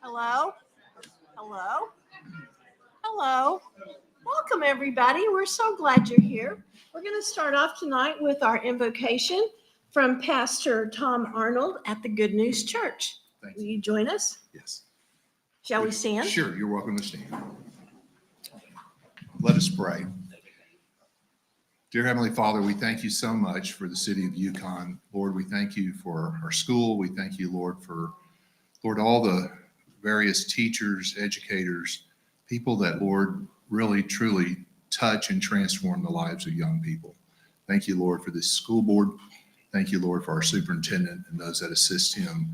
Hello? Hello? Hello? Welcome, everybody. We're so glad you're here. We're going to start off tonight with our invocation from Pastor Tom Arnold at the Good News Church. Thank Will you. you join us? Yes. Shall we stand? Sure, you're welcome to stand. Let us pray. Dear Heavenly Father, we thank you so much for the city of Yukon. Lord, we thank you for our school. We thank you, Lord, for, Lord, all the various teachers, educators, people that, Lord, really, truly touch and transform the lives of young people. Thank you, Lord, for this school board. Thank you, Lord, for our superintendent and those that assist him.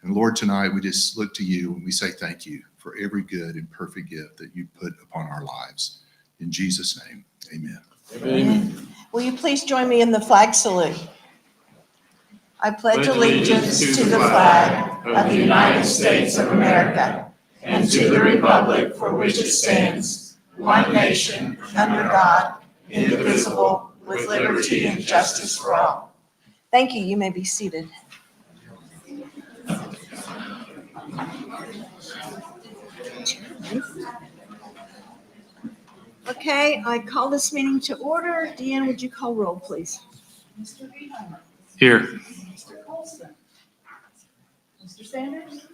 And Lord, tonight we just look to you and we say thank you for every good and perfect gift that you put upon our lives. In Jesus' name, amen. Amen. Will you please join me in the flag salute? I pledge allegiance to the flag of the United States of America and to the republic for which it stands, one nation, under God, indivisible, with liberty and justice for all. Thank you. You may be seated. Okay, I call this meeting to order. Deanne, would you call roll, please? Mr. Beeheimer. Here. Mr. Colson. Mr. Sanders.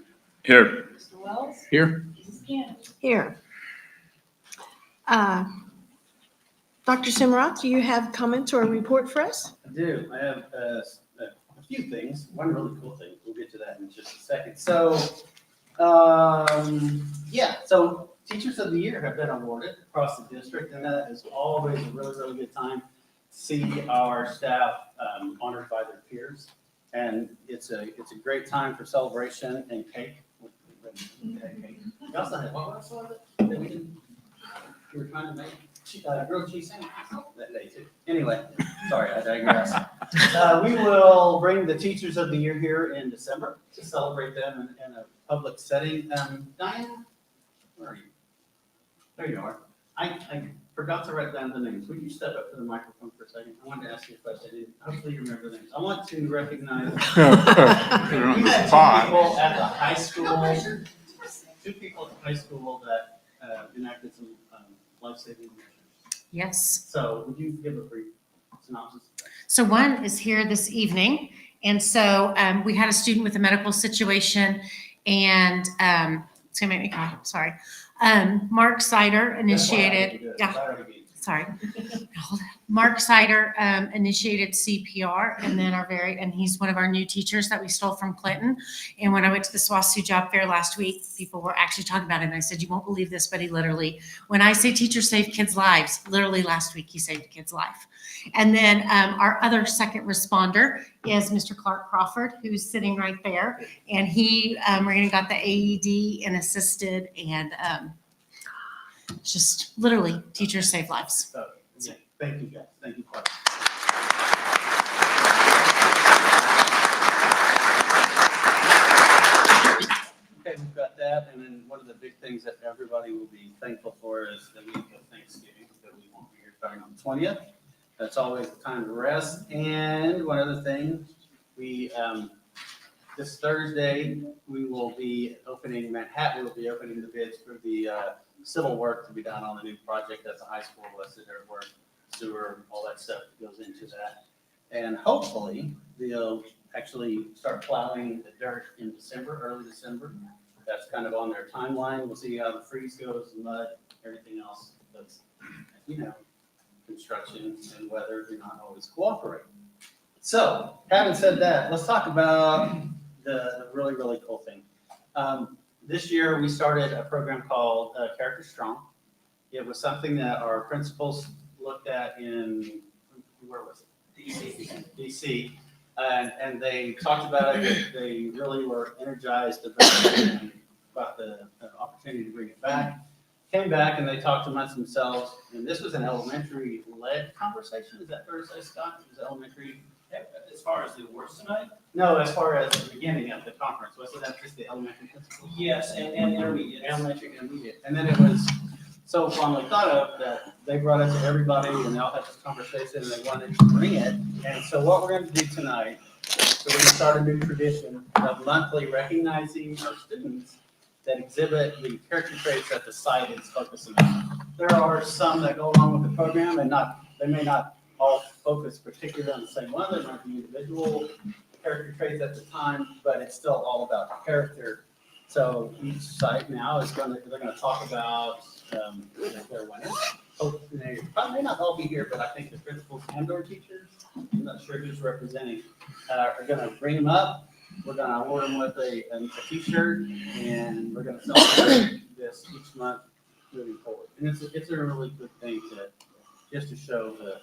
Here. Mr. Wells. Here. Mrs. Cannon. Here. Dr. Simroth, do you have comments or a report for us? I do. I have a few things. One really cool thing. We'll get to that in just a second. So, so Teachers of the Year have been awarded across the district, and that is always a really, really good time to see our staff honored by their peers. And it's a great time for celebration and cake. We also had, what else was it that we were trying to make? Grilled cheese sandwich that day too. Anyway, sorry, I digress. We will bring the Teachers of the Year here in December to celebrate them in a public setting. Diane, where are you? There you are. I forgot to write down the names. Would you step up to the microphone for a second? I wanted to ask you a question. Hopefully you remember the names. I want to recognize we had two people at the high school. Two people at the high school that enacted some life-saving measures. Yes. So would you give a brief synopsis? So one is here this evening. And so we had a student with a medical situation and it's going to make me cry. Sorry. Mark Sider initiated. Sorry. Hold it. Mark Sider initiated CPR, and then he's one of our new teachers that we stole from Clinton. And when I went to the SWASU job fair last week, people were actually talking about it. And I said, you won't believe this, but he literally, when I say teachers save kids' lives, literally last week he saved a kid's life. And then our other second responder is Mr. Clark Crawford, who's sitting right there. And he got the AED and assisted, and just literally teachers save lives. So, yeah, thank you guys. Thank you, Clark. Okay, we've got that, and then one of the big things that everybody will be thankful for is the week of Thanksgiving, that we won't be here starting on the 20th. That's always the time to rest. And one other thing, we this Thursday we will be opening Manhattan. We'll be opening the bids for the civil work to be done on the new project at the high school, listed earthwork, sewer, all that stuff that goes into that. And hopefully they'll actually start plowing the dirt in December, early December. That's kind of on their timeline. We'll see how the freeze goes, the mud, everything else. That's, construction and weather do not always cooperate. So, having said that, let's talk about the really, really cool thing. This year we started a program called Character Strong. It was something that our principals looked at in, where was it? DC. And they talked about it. They really were energized about the opportunity to bring it back. Came back and they talked amongst themselves, and this was an elementary-led conversation. Is that fair to say, Scott? It was elementary. As far as the awards tonight? No, as far as the beginning of the conference, wasn't that just the elementary principals? Yes, and intermediate. Elementary, intermediate. And then it was so fondly thought of that they brought it to everybody and they all had this conversation and they wanted to bring it. And so what we're going to do tonight So we're gonna start a new tradition of monthly recognizing our students that exhibit the character traits that the site is focusing on. There are some that go along with the program and they may not all focus particularly on the same one. There might be individual character traits at the time, but it's still all about character. So each site now they're gonna talk about, their winners. They probably may not all be here, but I think the principals and/or teachers, I'm not sure who's representing, are gonna bring them up. We're gonna award them with a t-shirt, and we're gonna celebrate this each month moving forward. And it's a really good thing just to show the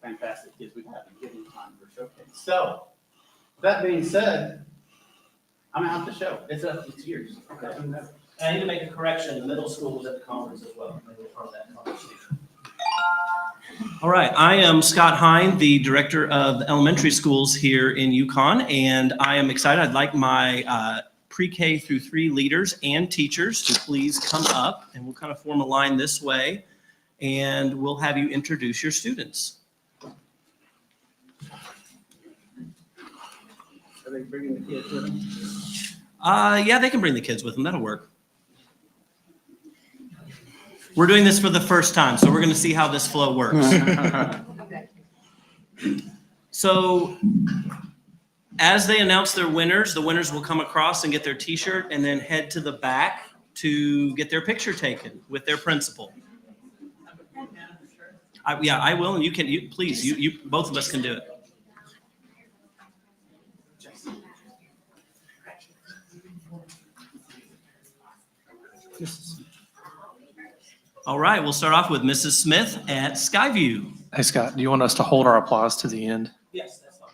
fantastic kids we have and giving time for showcase. So, that being said, I'm out the show. It's yours. Okay. And I need to make a correction, the middle school was at the conference as well, they were part of that conversation. All right, I am Scott Hine, the director of the elementary schools here in Yukon, and I am excited. I'd like my pre-K through 3 leaders and teachers to please come up, and we'll kind of form a line this way, and we'll have you introduce your students. Are they bringing the kids with them? Yeah, they can bring the kids with them, that'll work. We're doing this for the first time, so we're gonna see how this flow works. So, as they announce their winners, the winners will come across and get their t-shirt and then head to the back to get their picture taken with their principal. Yeah, I will, and you can, please, both of us can do it. All right, we'll start off with Mrs. Smith at Skyview. Hey, Scott, do you want us to hold our applause to the end? Yes, that's fine.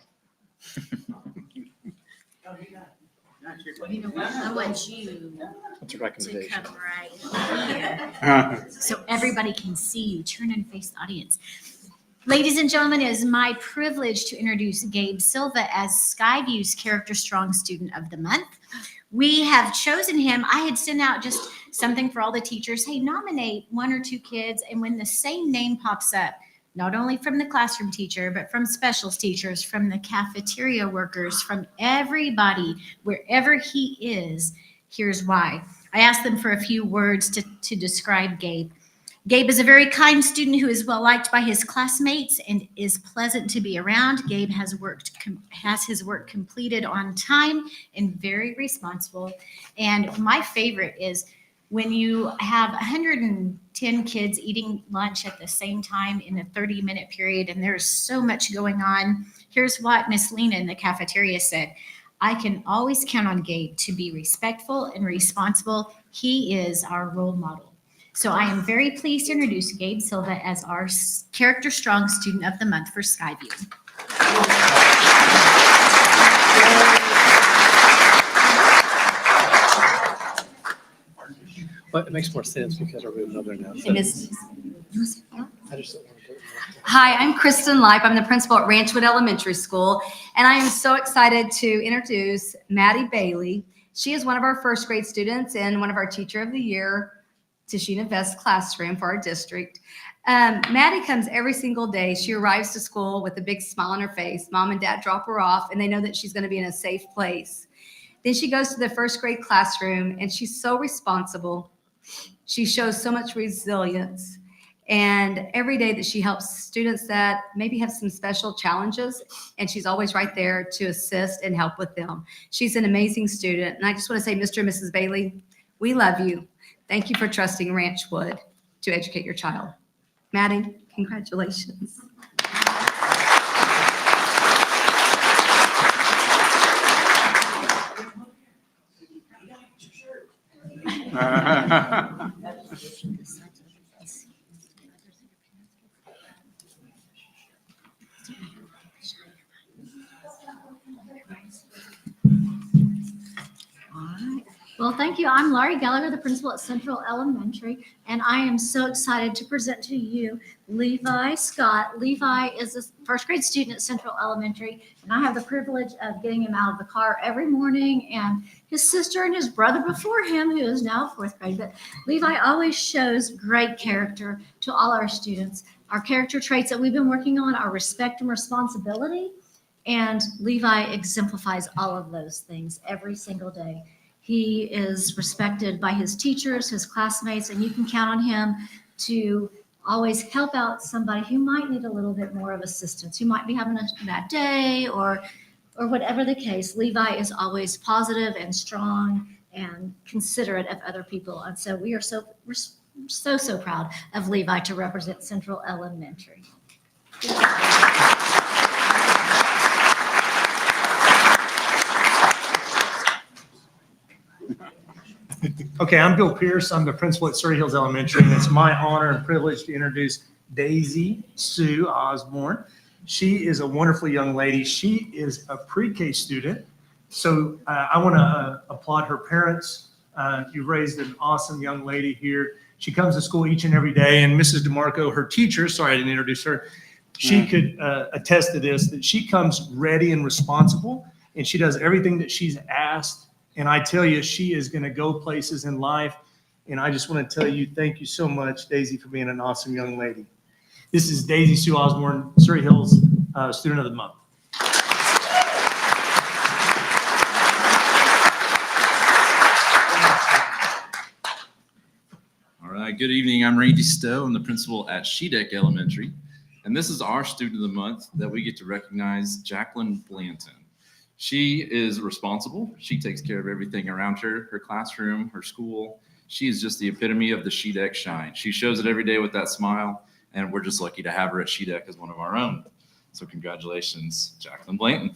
You know what? I want you That's a to recommendation. come right here so everybody can see you. Turn and face the audience. Ladies and gentlemen, it is my privilege to introduce Gabe Silva as Skyview's Character Strong Student of the Month. We have chosen him. I had sent out just something for all the teachers. Hey, nominate 1 or 2 kids. And when the same name pops up, not only from the classroom teacher, but from specials teachers, from the cafeteria workers, from everybody, wherever he is, here's why. I asked them for a few words to describe Gabe. Gabe is a very kind student who is well liked by his classmates and is pleasant to be around. Gabe has his work completed on time and very responsible. And my favorite is when you have 110 kids eating lunch at the same time in a 30-minute period, and there's so much going on. Here's what Miss Lena in the cafeteria said. I can always count on Gabe to be respectful and responsible. He is our role model. So I am very pleased to introduce Gabe Silva as our Character Strong Student of the Month for Skyview. But it makes more sense because I really know their now. And is- I just don't want to go. Hi, I'm Kristen Leip. I'm the principal at Ranchwood Elementary School, and I am so excited to introduce Maddie Bailey. She is one of our first grade students and one of our Teacher of the Year Tashina Vest classroom for our district. Maddie comes every single day. She arrives to school with a big smile on her face. Mom and dad drop her off, and they know that she's going to be in a safe place. Then she goes to the first grade classroom, and she's so responsible. She shows so much resilience. And every day that she helps students that maybe have some special challenges, and she's always right there to assist and help with them. She's an amazing student. And I just want to say, Mr. and Mrs. Bailey, we love you. Thank you for trusting Ranchwood to educate your child. Maddie, congratulations. All right. Well, thank you. I'm Laurie Gallagher, the principal at Central Elementary, and I am so excited to present to you Levi Scott. Levi is a first grade student at Central Elementary, and I have the privilege of getting him out of the car every morning, and his sister and his brother before him, who is now fourth grade. But Levi always shows great character to all our students. Our character traits that we've been working on are respect and responsibility, And Levi exemplifies all of those things every single day. He is respected by his teachers, his classmates, and you can count on him to always help out somebody who might need a little bit more of assistance, who might be having a bad day or whatever the case. Levi is always positive and strong and considerate of other people. And so we're so proud of Levi to represent Central Elementary. Okay, I'm Bill Pierce. I'm the principal at Surrey Hills Elementary, and it's my honor and privilege to introduce Daisy Sue Osborne. She is a wonderful young lady. She is a pre-K student. So I want to applaud her parents. You've raised an awesome young lady here. She comes to school each and every day, and Mrs. DeMarco, her teacher, sorry I didn't introduce her, she could attest to this, that she comes ready and responsible, and she does everything that she's asked. And I tell you, she is going to go places in life. And I just want to tell you, thank you so much, Daisy, for being an awesome young lady. This is Daisy Sue Osborne, Surrey Hills Student of the Month. All right, good evening. I'm Randy Stowe. I'm the principal at Shedeck Elementary. And this is our Student of the Month that we get to recognize, Jacqueline Blanton. She is responsible. She takes care of everything around her, her classroom, her school. She is just the epitome of the Shedeck shine. She shows it every day with that smile, and we're just lucky to have her at Shedeck as one of our own. So congratulations, Jacqueline Blanton.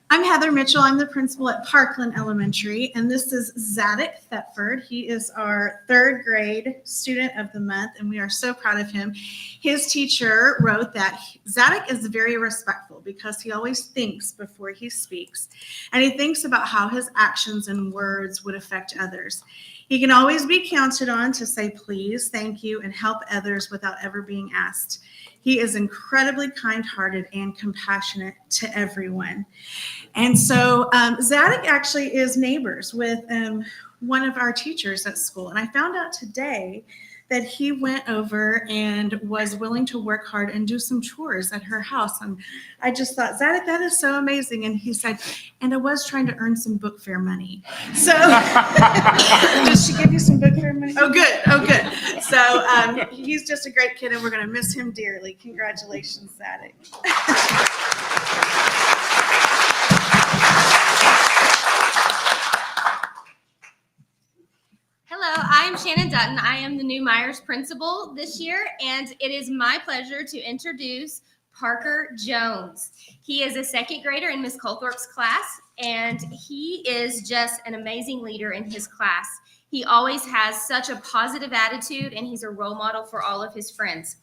I'm Heather Mitchell. I'm the principal at Parkland Elementary, and this is Zadok Thetford. He is our 3rd grade student of the month, and we are so proud of him. His teacher wrote that Zadok is very respectful because he always thinks before he speaks, and he thinks about how his actions and words would affect others. He can always be counted on to say please, thank you, and help others without ever being asked. He is incredibly kind-hearted and compassionate to everyone. And so Zadok actually is neighbors with one of our teachers at school. And I found out today that he went over and was willing to work hard and do some chores at her house. And I just thought, Zadok, that is so amazing. And he said, and I was trying to earn some book fair money. So did she give you some book fair money? Oh, good. Oh, good. So he's just a great kid, and we're going to miss him dearly. Congratulations, Zadok. Hello, I'm Shannon Dutton. I am the new Myers principal this year, and it is my pleasure to introduce Parker Jones. He is a 2nd grader in Miss Colthorpe's class, and he is just an amazing leader in his class. He always has such a positive attitude, and he's a role model for all of his friends.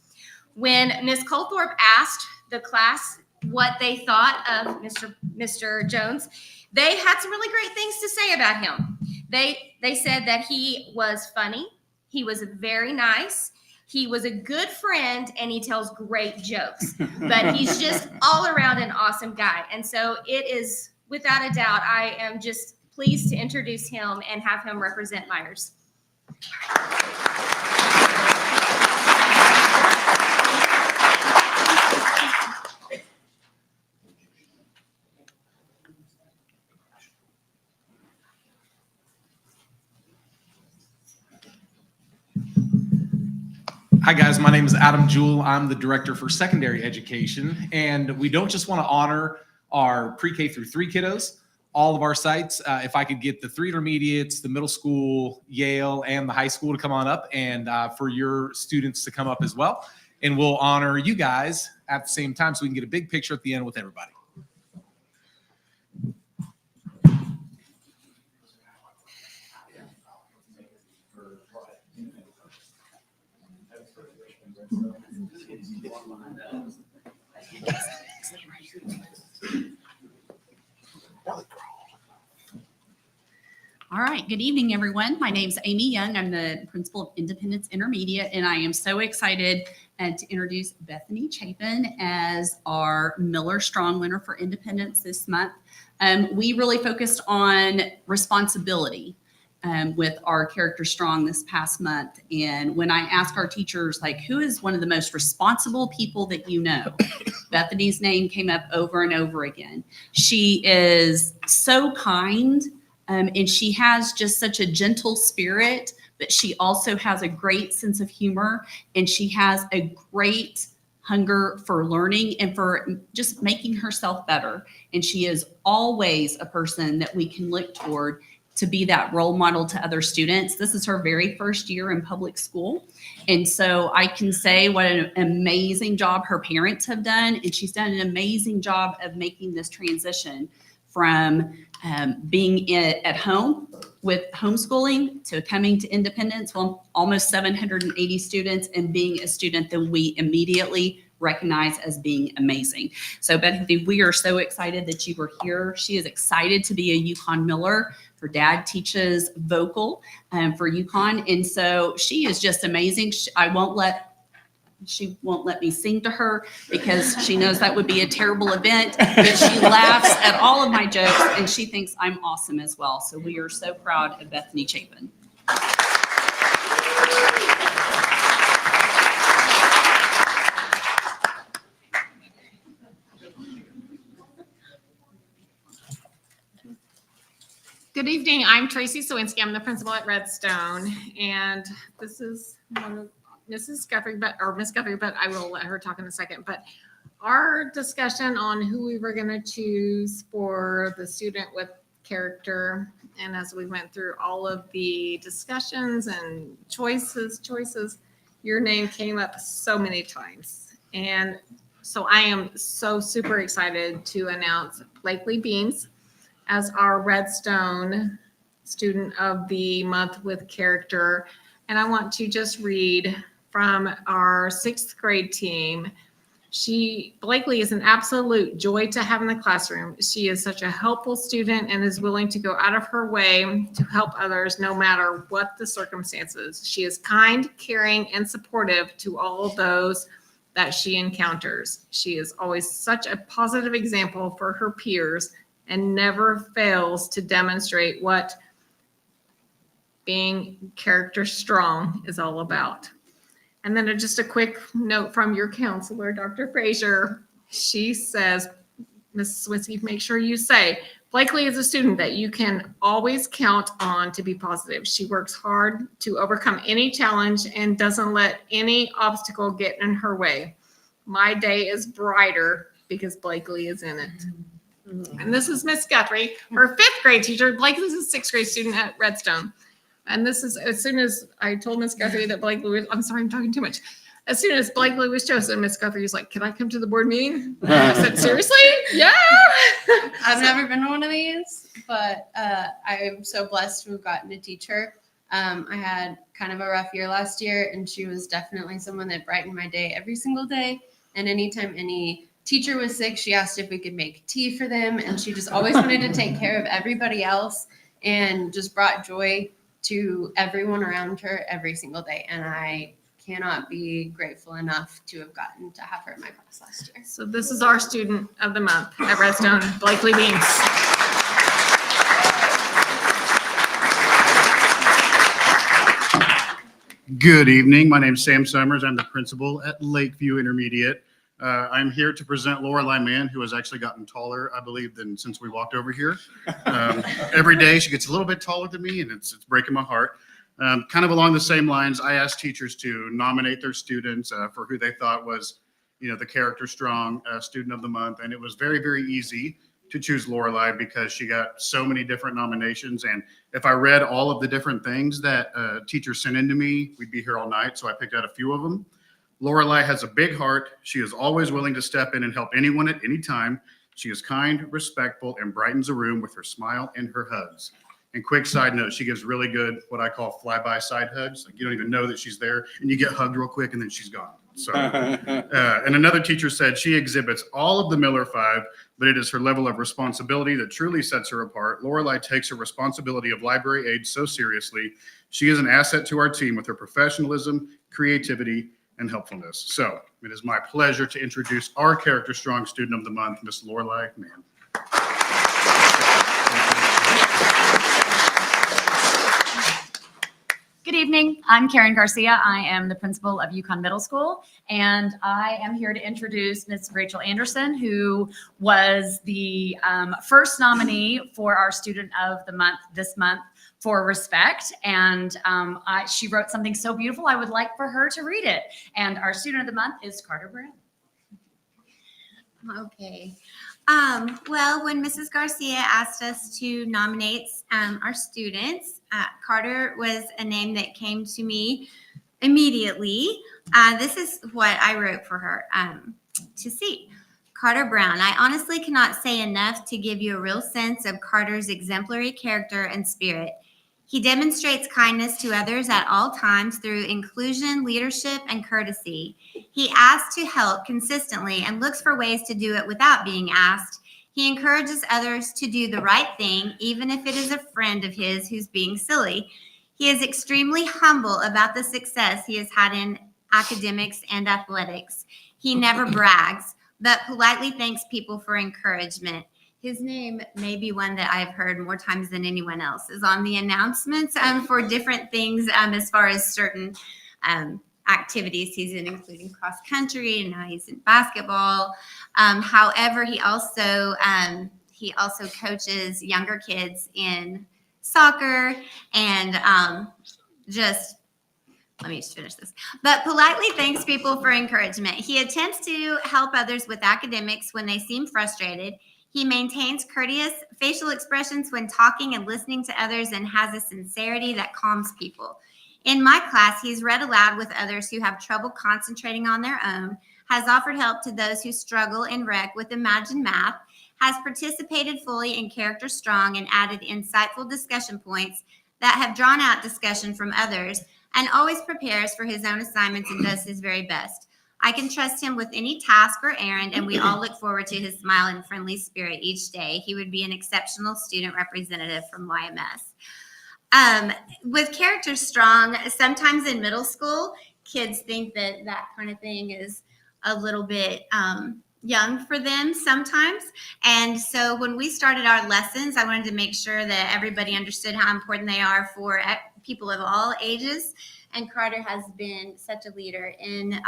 When Miss Colthorpe asked the class what they thought of Mr. Jones, they had some really great things to say about him. They said that he was funny, he was very nice, he was a good friend, and he tells great jokes. But he's just all around an awesome guy. And so it is, without a doubt, I am just pleased to introduce him and have him represent Myers. Hi guys, my name is Adam Jewell. I'm the director for secondary education, and we don't just want to honor our pre-K through 3 kiddos, all of our sites. If I could get the 3 intermediates, the middle school, Yale, and the high school to come on up, and for your students to come up as well. And we'll honor you guys at the same time so we can get a big picture at the end with everybody. All right, good evening, everyone. My name is Amy Young. I'm the principal of Independence Intermediate, and I am so excited to introduce Bethany Chapin as our Miller Strong winner for Independence this month. We really focused on responsibility with our Character Strong this past month. And when I ask our teachers, like, who is one of the most responsible people that you know? Bethany's name came up over and over again. She is so kind, and she has just such a gentle spirit, but she also has a great sense of humor, and she has a great hunger for learning and for just making herself better. And she is always a person that we can look toward to be that role model to other students. This is her very first year in public school. And so I can say what an amazing job her parents have done. And she's done an amazing job of making this transition from being at home with homeschooling to coming to independence, well, almost 780 students, and being a student that we immediately recognize as being amazing. So Bethany, we are so excited that you were here. She is excited to be a Yukon Miller. Her dad teaches vocal for Yukon. And so she is just amazing. She won't let me sing to her because she knows that would be a terrible event, but she laughs at all of my jokes and she thinks I'm awesome as well. So we are so proud of Bethany Chapin. Good evening. I'm Tracy Sawinski. I'm the principal at Redstone, and this is one of Mrs. Guthrie, Miss Guthrie, but I will let her talk in a second. But our discussion on who we were going to choose for the student with character, and as we went through all of the discussions and choices, your name came up so many times. And so I am so super excited to announce Blakely Beans as our Redstone Student of the Month with Character. And I want to just read from our 6th grade team. Blakely is an absolute joy to have in the classroom. She is such a helpful student and is willing to go out of her way to help others no matter what the circumstances. She is kind, caring, and supportive to all of those that she encounters. She is always such a positive example for her peers and never fails to demonstrate what being character strong is all about. And then just a quick note from your counselor, Dr. Frazier. She says, Mrs. Swinsky, make sure you say, Blakely is a student that you can always count on to be positive. She works hard to overcome any challenge and doesn't let any obstacle get in her way. My day is brighter because Blakely is in it. And this is Miss Guthrie, her 5th grade teacher. Blakely is a 6th grade student at Redstone. And this is, as soon as I told Miss Guthrie that Blakely was, I'm sorry, I'm talking too much. As soon as Blakely was chosen, Miss Guthrie was like, can I come to the board meeting? I said, seriously? Yeah. I've never been to one of these, but I'm so blessed to have gotten to teach her. I had kind of a rough year last year, and she was definitely someone that brightened my day every single day. And anytime any teacher was sick, she asked if we could make tea for them, and she just always wanted to take care of everybody else and just brought joy to everyone around her every single day. And I cannot be grateful enough to have gotten to have her in my class last year. So this is our student of the month at Redstone, Blakely Beans. Good evening. My name is Sam Summers. I'm the principal at Lakeview Intermediate. I'm here to present Lorelei Mann, who has actually gotten taller, I believe, than since we walked over here. Every day she gets a little bit taller than me, and it's breaking my heart. Kind of along the same lines, I asked teachers to nominate their students for who they thought was, the character strong student of the month, and it was very, very easy to choose Lorelei because she got so many different nominations. And if I read all of the different things that teachers sent in to me, we'd be here all night. So I picked out a few of them. Lorelei has a big heart. She is always willing to step in and help anyone at any time. She is kind, respectful, and brightens a room with her smile and her hugs. And quick side note, she gives really good, what I call flyby side hugs. Like you don't even know that she's there and you get hugged real quick and then she's gone. So, and another teacher said she exhibits all of the Miller 5, but it is her level of responsibility that truly sets her apart. Lorelei takes her responsibility of library aid so seriously. She is an asset to our team with her professionalism, creativity, and helpfulness. So it is my pleasure to introduce our Character Strong Student of the Month, Miss Lorelei Mann. evening. I'm Karen Garcia. I am the principal of Yukon Middle School, and I am here to introduce Ms. Rachel Anderson, who was the first nominee for our Student of the Month this month for Respect. And she wrote something so beautiful, I would like for her to read it. And our Student of the Month is Carter Brown. Okay. Well, when Mrs. Garcia asked us to nominate our students, Carter was a name that came to me immediately. This is what I wrote for her to see. Carter Brown, I honestly cannot say enough to give you a real sense of Carter's exemplary character and spirit. He demonstrates kindness to others at all times through inclusion, leadership, and courtesy. He asks to help consistently and looks for ways to do it without being asked. He encourages others to do the right thing, even if it is a friend of his who's being silly. He is extremely humble about the success he has had in academics and athletics. He never brags, but politely thanks people for encouragement. His name may be one that I've heard more times than anyone else, is on the announcements for different things as far as certain activities he's in, including cross country, and now he's in basketball. However, he also coaches younger kids in soccer and let me just finish this. But politely thanks people for encouragement. He attempts to help others with academics when they seem frustrated. He maintains courteous facial expressions when talking and listening to others and has a sincerity that calms people. In my class, he's read aloud with others who have trouble concentrating on their own, has offered help to those who struggle in rec with Imagine Math, has participated fully in Character Strong and added insightful discussion points that have drawn out discussion from others, and always prepares for his own assignments and does his very best. I can trust him with any task or errand, and we all look forward to his smile and friendly spirit each day. He would be an exceptional student representative from YMS. With Character Strong, sometimes in middle school, kids think that that kind of thing is a little bit young for them sometimes. And so when we started our lessons, I wanted to make sure that everybody understood how important they are for people of all ages. And Carter has been such a leader in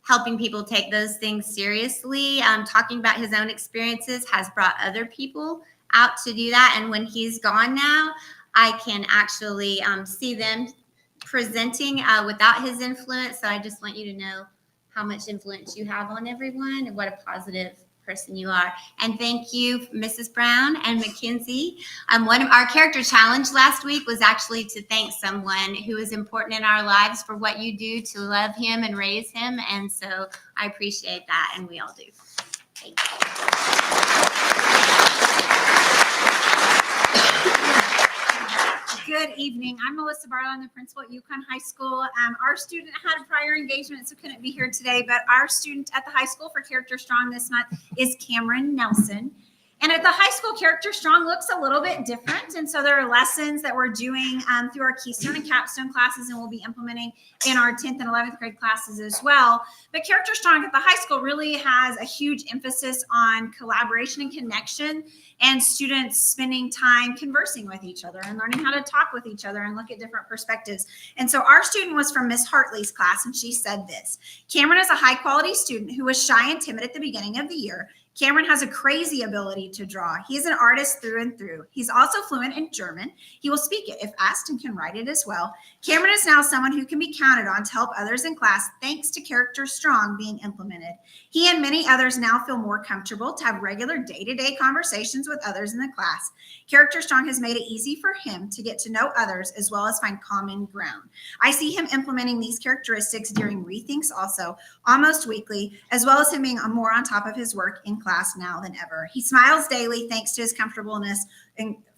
helping people take those things seriously. Talking about his own experiences has brought other people out to do that. And when he's gone now, I can actually see them presenting without his influence. So I just want you to know how much influence you have on everyone and what a positive person you are. And thank you, Mrs. Brown and Mackenzie. One of our character challenge last week was actually to thank someone who is important in our lives for what you do to love him and raise him. And so I appreciate that, and we all do. Thank you. Good evening. I'm Melissa Barlow. I'm the principal at Yukon High School. Our student had a prior engagement, so couldn't be here today, but our student at the high school for Character Strong this month is Cameron Nelson. And at the high school, Character Strong looks a little bit different. And so there are lessons that we're doing through our Keystone and Capstone classes, and we'll be implementing in our 10th and 11th grade classes as well. But Character Strong at the high school really has a huge emphasis on collaboration and connection, and students spending time conversing with each other and learning how to talk with each other and look at different perspectives. And so our student was from Miss Hartley's class, and she said this: Cameron is a high quality student who was shy and timid at the beginning of the year. Cameron has a crazy ability to draw. He is an artist through and through. He's also fluent in German. He will speak it if asked and can write it as well. Cameron is now someone who can be counted on to help others in class thanks to Character Strong being implemented. He and many others now feel more comfortable to have regular day-to-day conversations with others in the class. Character Strong has made it easy for him to get to know others as well as find common ground. I see him implementing these characteristics during rethinks also, almost weekly, as well as him being more on top of his work in class now than ever. He smiles daily thanks to his comfortableness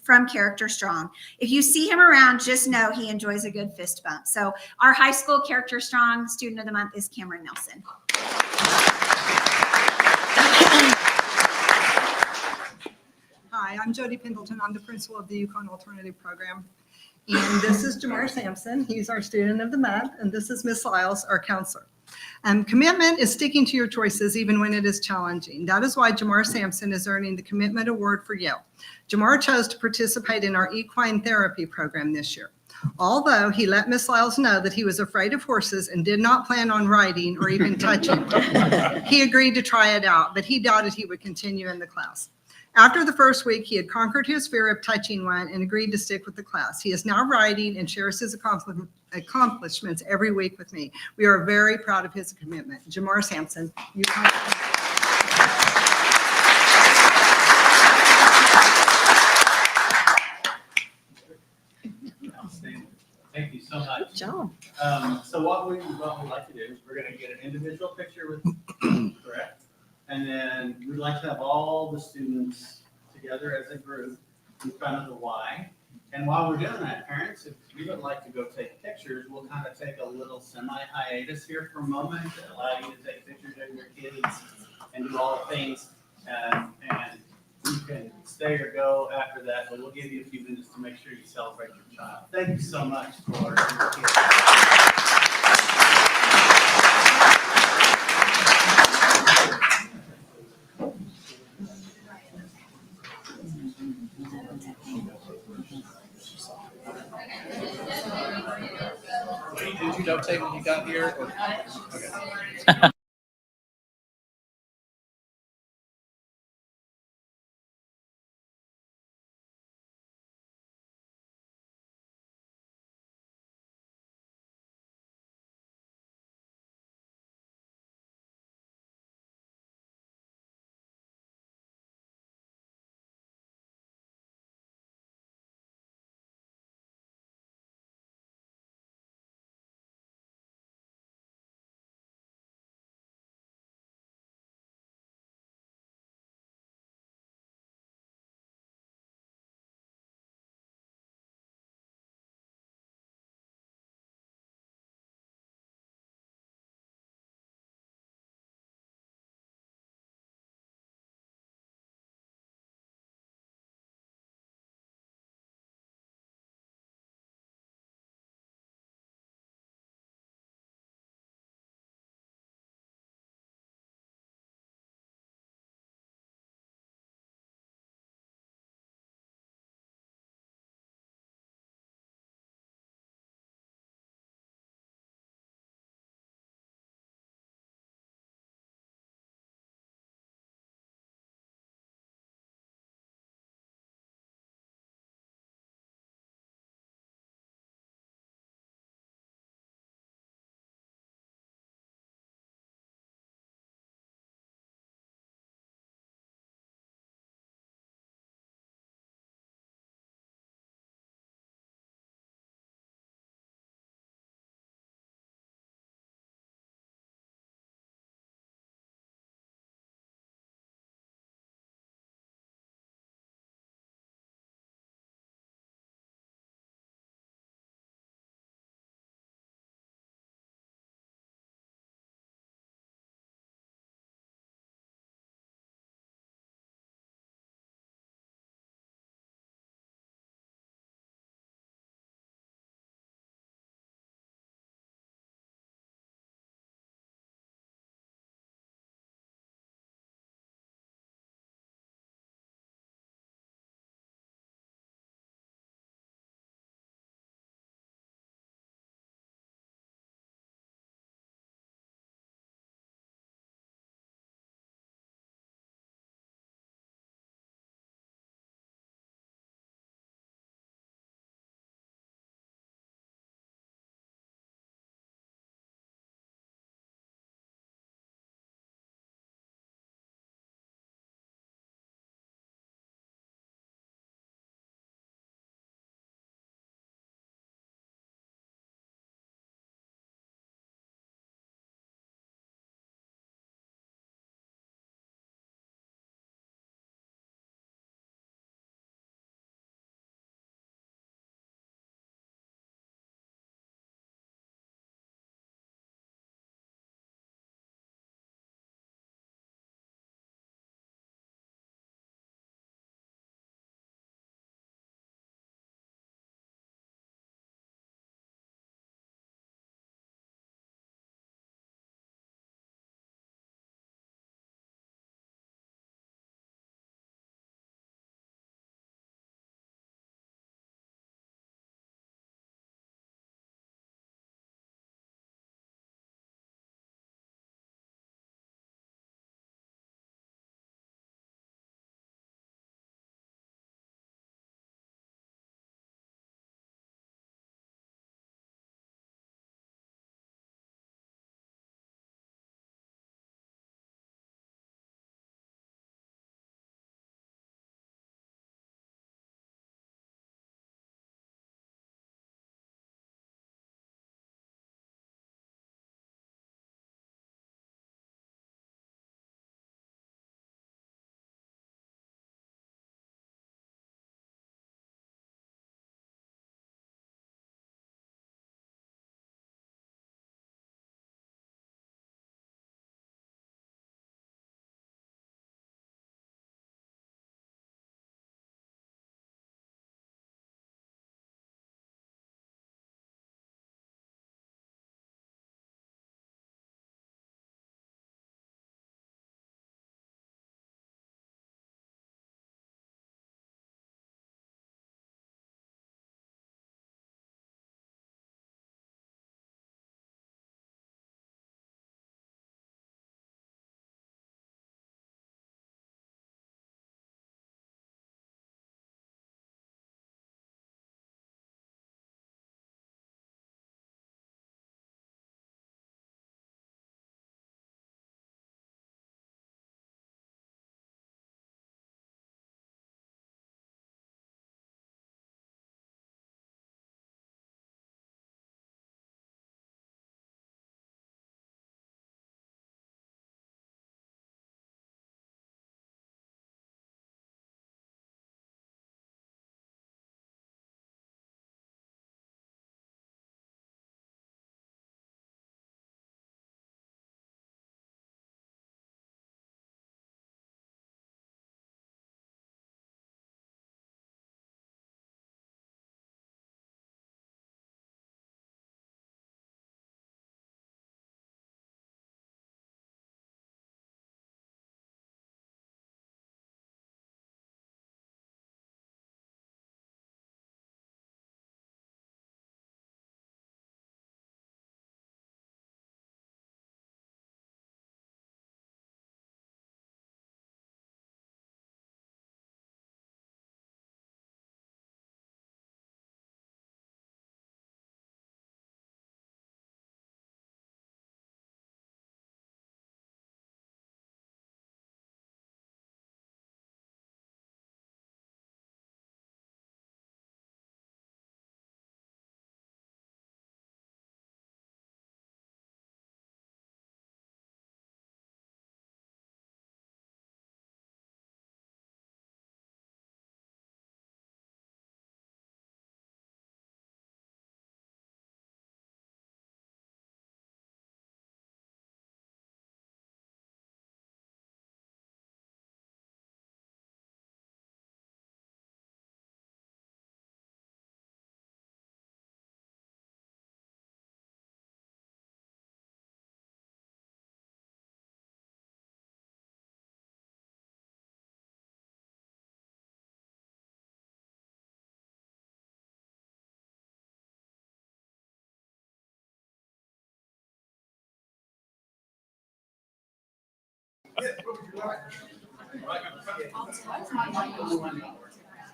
from Character Strong. If you see him around, just know he enjoys a good fist bump. So our high school Character Strong student of the month is Cameron Nelson. Hi, I'm Jody Pendleton. I'm the principal of the Yukon Alternative Program. And this is Jamar Sampson. He's our student of the month. And this is Miss Lyles, our counselor. Commitment is sticking to your choices even when it is challenging. That is why Jamar Sampson is earning the Commitment Award for Yale. Jamar chose to participate in our equine therapy program this year. Although he let Miss Lyles know that he was afraid of horses and did not plan on riding or even touching, he agreed to try it out, but he doubted he would continue in the class. After the first week, he had conquered his fear of touching one and agreed to stick with the class. He is now riding and shares his accomplishments every week with me. We are very proud of his commitment. Jamar Sampson, Yukon. Thank you so much. Good job. So what we'd like to do is we're gonna get an individual picture with, correct? And then we'd like to have all the students together as a group in front of the Y. And while we're doing that, parents, if you would like to go take pictures, we'll kind of take a little semi-hiatus here for a moment to allow you to take pictures of your kids and do all the things. And you can stay or go after that, but we'll give you a few minutes to make sure you celebrate your child. Thank you so much for your kids. Did you notate when you got here?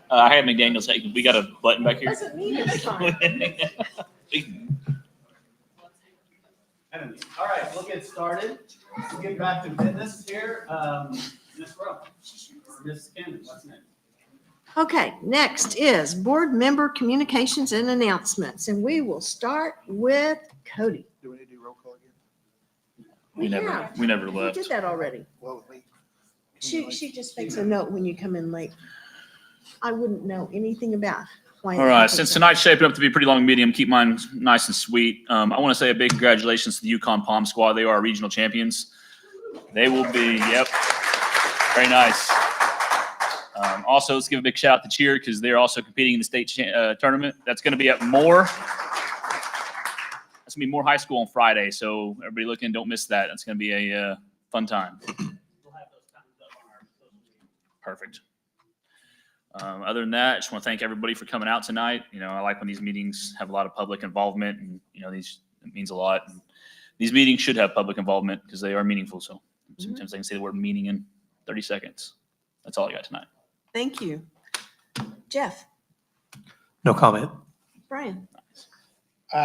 I had McDaniel's. Hey, we got a button back here. Doesn't mean it's fine. All right, we'll get started. We'll get back to business here. Ms. Rowe, or Ms. Camden, what's next? Okay, next is board member communications and announcements, and we will start with Cody. Do we need to do roll call again? We never We left. did that already. Well, wait. She just makes a note when you come in late. I wouldn't know anything about why. it All right, happens since that tonight's shaping up to be a pretty long meeting, keep mine nice and sweet. I want to say a big congratulations to the Yukon Palm Squad. They are our regional champions. They will be, yep, very nice. Also, let's give a big shout out to Cheer because they're also competing in the state tournament. That's going to be at Moore. That's going to be Moore High School on Friday, so everybody look in, don't miss that. That's going to be a fun time. Perfect. Other than that, I just want to thank everybody for coming out tonight. You know, I like when these meetings have a lot of public involvement, and you know, it means a lot. And these meetings should have public involvement because they are meaningful. So sometimes I can say the word meeting in 30 seconds. That's all I got tonight. Thank you. Jeff, No comment. Brian.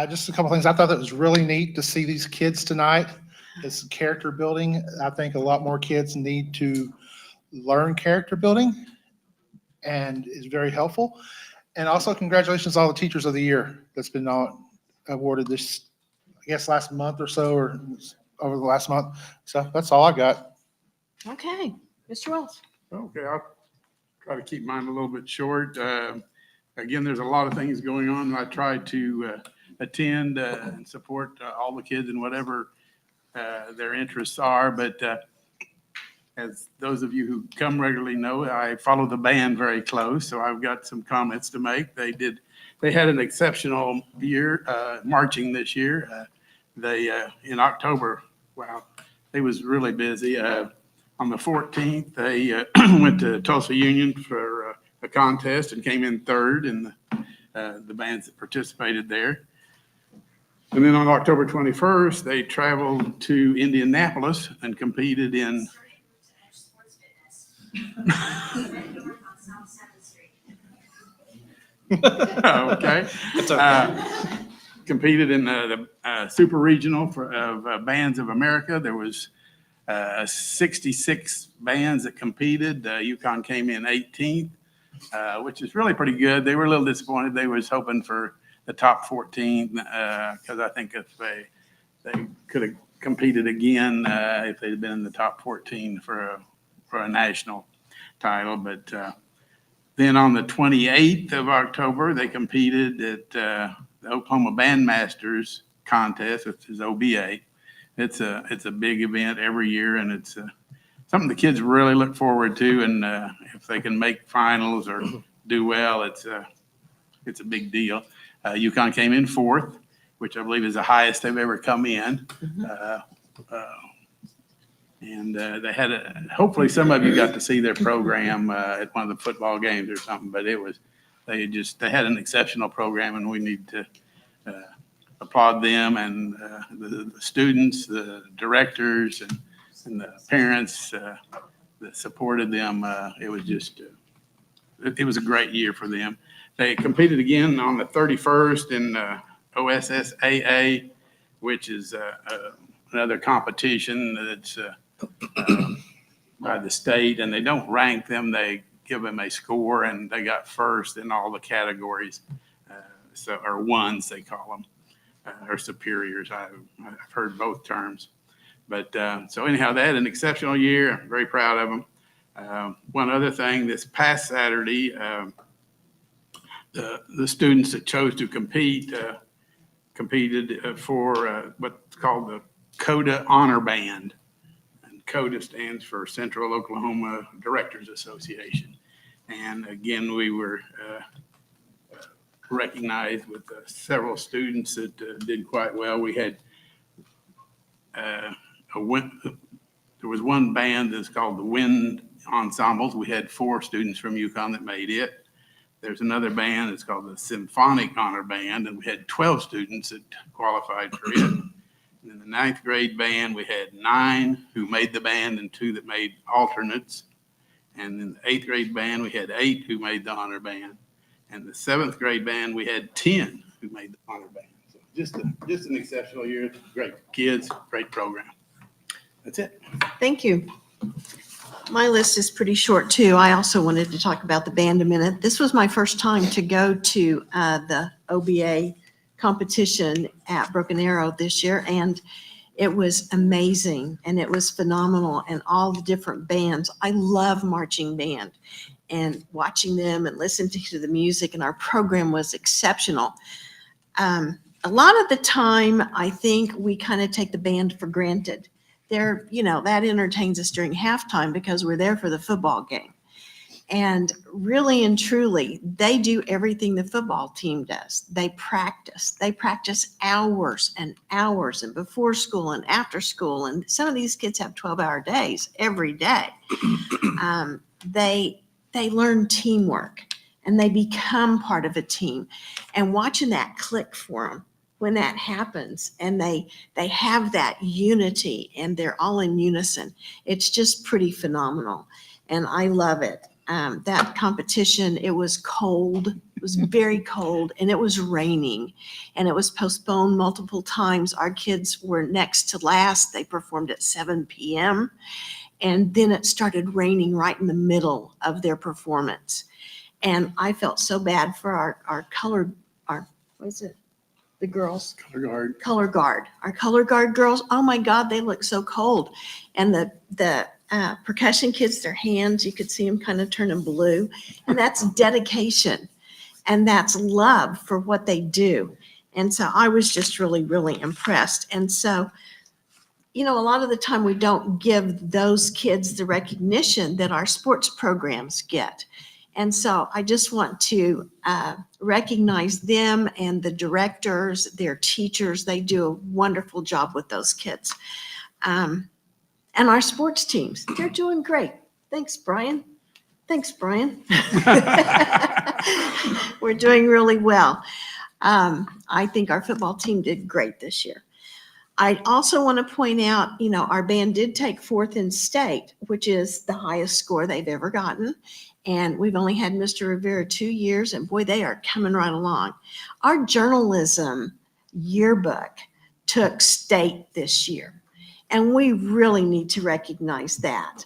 Just a couple things. I thought that was really neat to see these kids tonight. It's character building. I think a lot more kids need to learn character building, and is very helpful. And also congratulations to all the teachers of the year that's been awarded this, I guess, last month or so, or over the last month. So that's all I got. Okay, Mr. Wells. Okay, I'll try to keep mine a little bit short. Again, there's a lot of things going on. I try to attend and support all the kids in whatever their interests are. But as those of you who come regularly know, I follow the band very close. So I've got some comments to make. They had an exceptional year marching this year. In October, wow, they was really busy. On the 14th, they went to Tulsa Union for a contest and came in third in the bands that participated there. And then on October 21st, they traveled to Indianapolis and competed in okay. That's okay. Competed in the super regional of Bands of America. There was 66 bands that competed. Yukon came in 18th, which is really pretty good. They were a little disappointed. They was hoping for the top 14 because I think if they could have competed again if they'd been in the top 14 for a national title. But then on the 28th of October, they competed at the Oklahoma Bandmasters contest, which is OBA. It's a big event every year, and it's something the kids really look forward to. And if they can make finals or do well, it's a big deal. Yukon came in fourth, which I believe is the highest they've ever come in. And they had hopefully some of you got to see their program at one of the football games or something, but they had an exceptional program, and we need to applaud them and the students, the directors, and the parents that supported them. It was just, it was a great year for them. They competed again on the 31st in OSSAA, which is another competition that's by the state, and they don't rank them. They give them a score, and they got first in all the categories, or ones they call them, or superiors. I've heard both terms. But so anyhow, they had an exceptional year. I'm very proud of them. One other thing, this past Saturday, the students that chose to compete competed for what's called the CODA Honor Band. And CODA stands for Central Oklahoma Directors Association. And again, we were recognized with several students that did quite well. We had there was one band that's called the Wind Ensembles. We had 4 students from Yukon that made it. There's another band that's called the Symphonic Honor Band, and we had 12 students that qualified for it. In the ninth grade band, we had 9 who made the band and 2 that made alternates. And in the eighth grade band, we had 8 who made the honor band. And the seventh grade band, we had 10 who made the honor band. So just an exceptional year. Great kids, great program. That's it. Thank you. My list is pretty short too. I also wanted to talk about the band a minute. This was my first time to go to the OBA competition at Broken Arrow this year, and it was amazing and it was phenomenal, and all the different bands. I love marching band and watching them and listening to the music, and our program was exceptional. A lot of the time, I think we kind of take the band for granted. They're, that entertains us during halftime because we're there for the football game. And really and truly, they do everything the football team does. They practice hours and hours, and before school and after school. And some of these kids have 12-hour days every day. They learn teamwork and they become part of a team. And watching that click for them when that happens, and they have that unity and they're all in unison, it's just pretty phenomenal. And I love it. That competition, it was cold. It was very cold, and it was raining, and it was postponed multiple times. Our kids were next to last. They performed at 7 p.m. And then it started raining right in the middle of their performance. And I felt so bad for our the girls? Color guard. Our color guard girls, oh my God, they look so cold. And the percussion kids, their hands, you could see them kind of turning blue. And that's dedication. And that's love for what they do. And so I was just really, really impressed. And so, a lot of the time we don't give those kids the recognition that our sports programs get. And so I just want to recognize them and the directors, their teachers. They do a wonderful job with those kids. And our sports teams, they're doing great. Thanks, Brian. We're doing really well. I think our football team did great this year. I also want to point out, our band did take 4th in state, which is the highest score they've ever gotten. And we've only had Mr. Rivera 2 years, and boy, they are coming right along. Our journalism yearbook took state this year, and we really need to recognize that.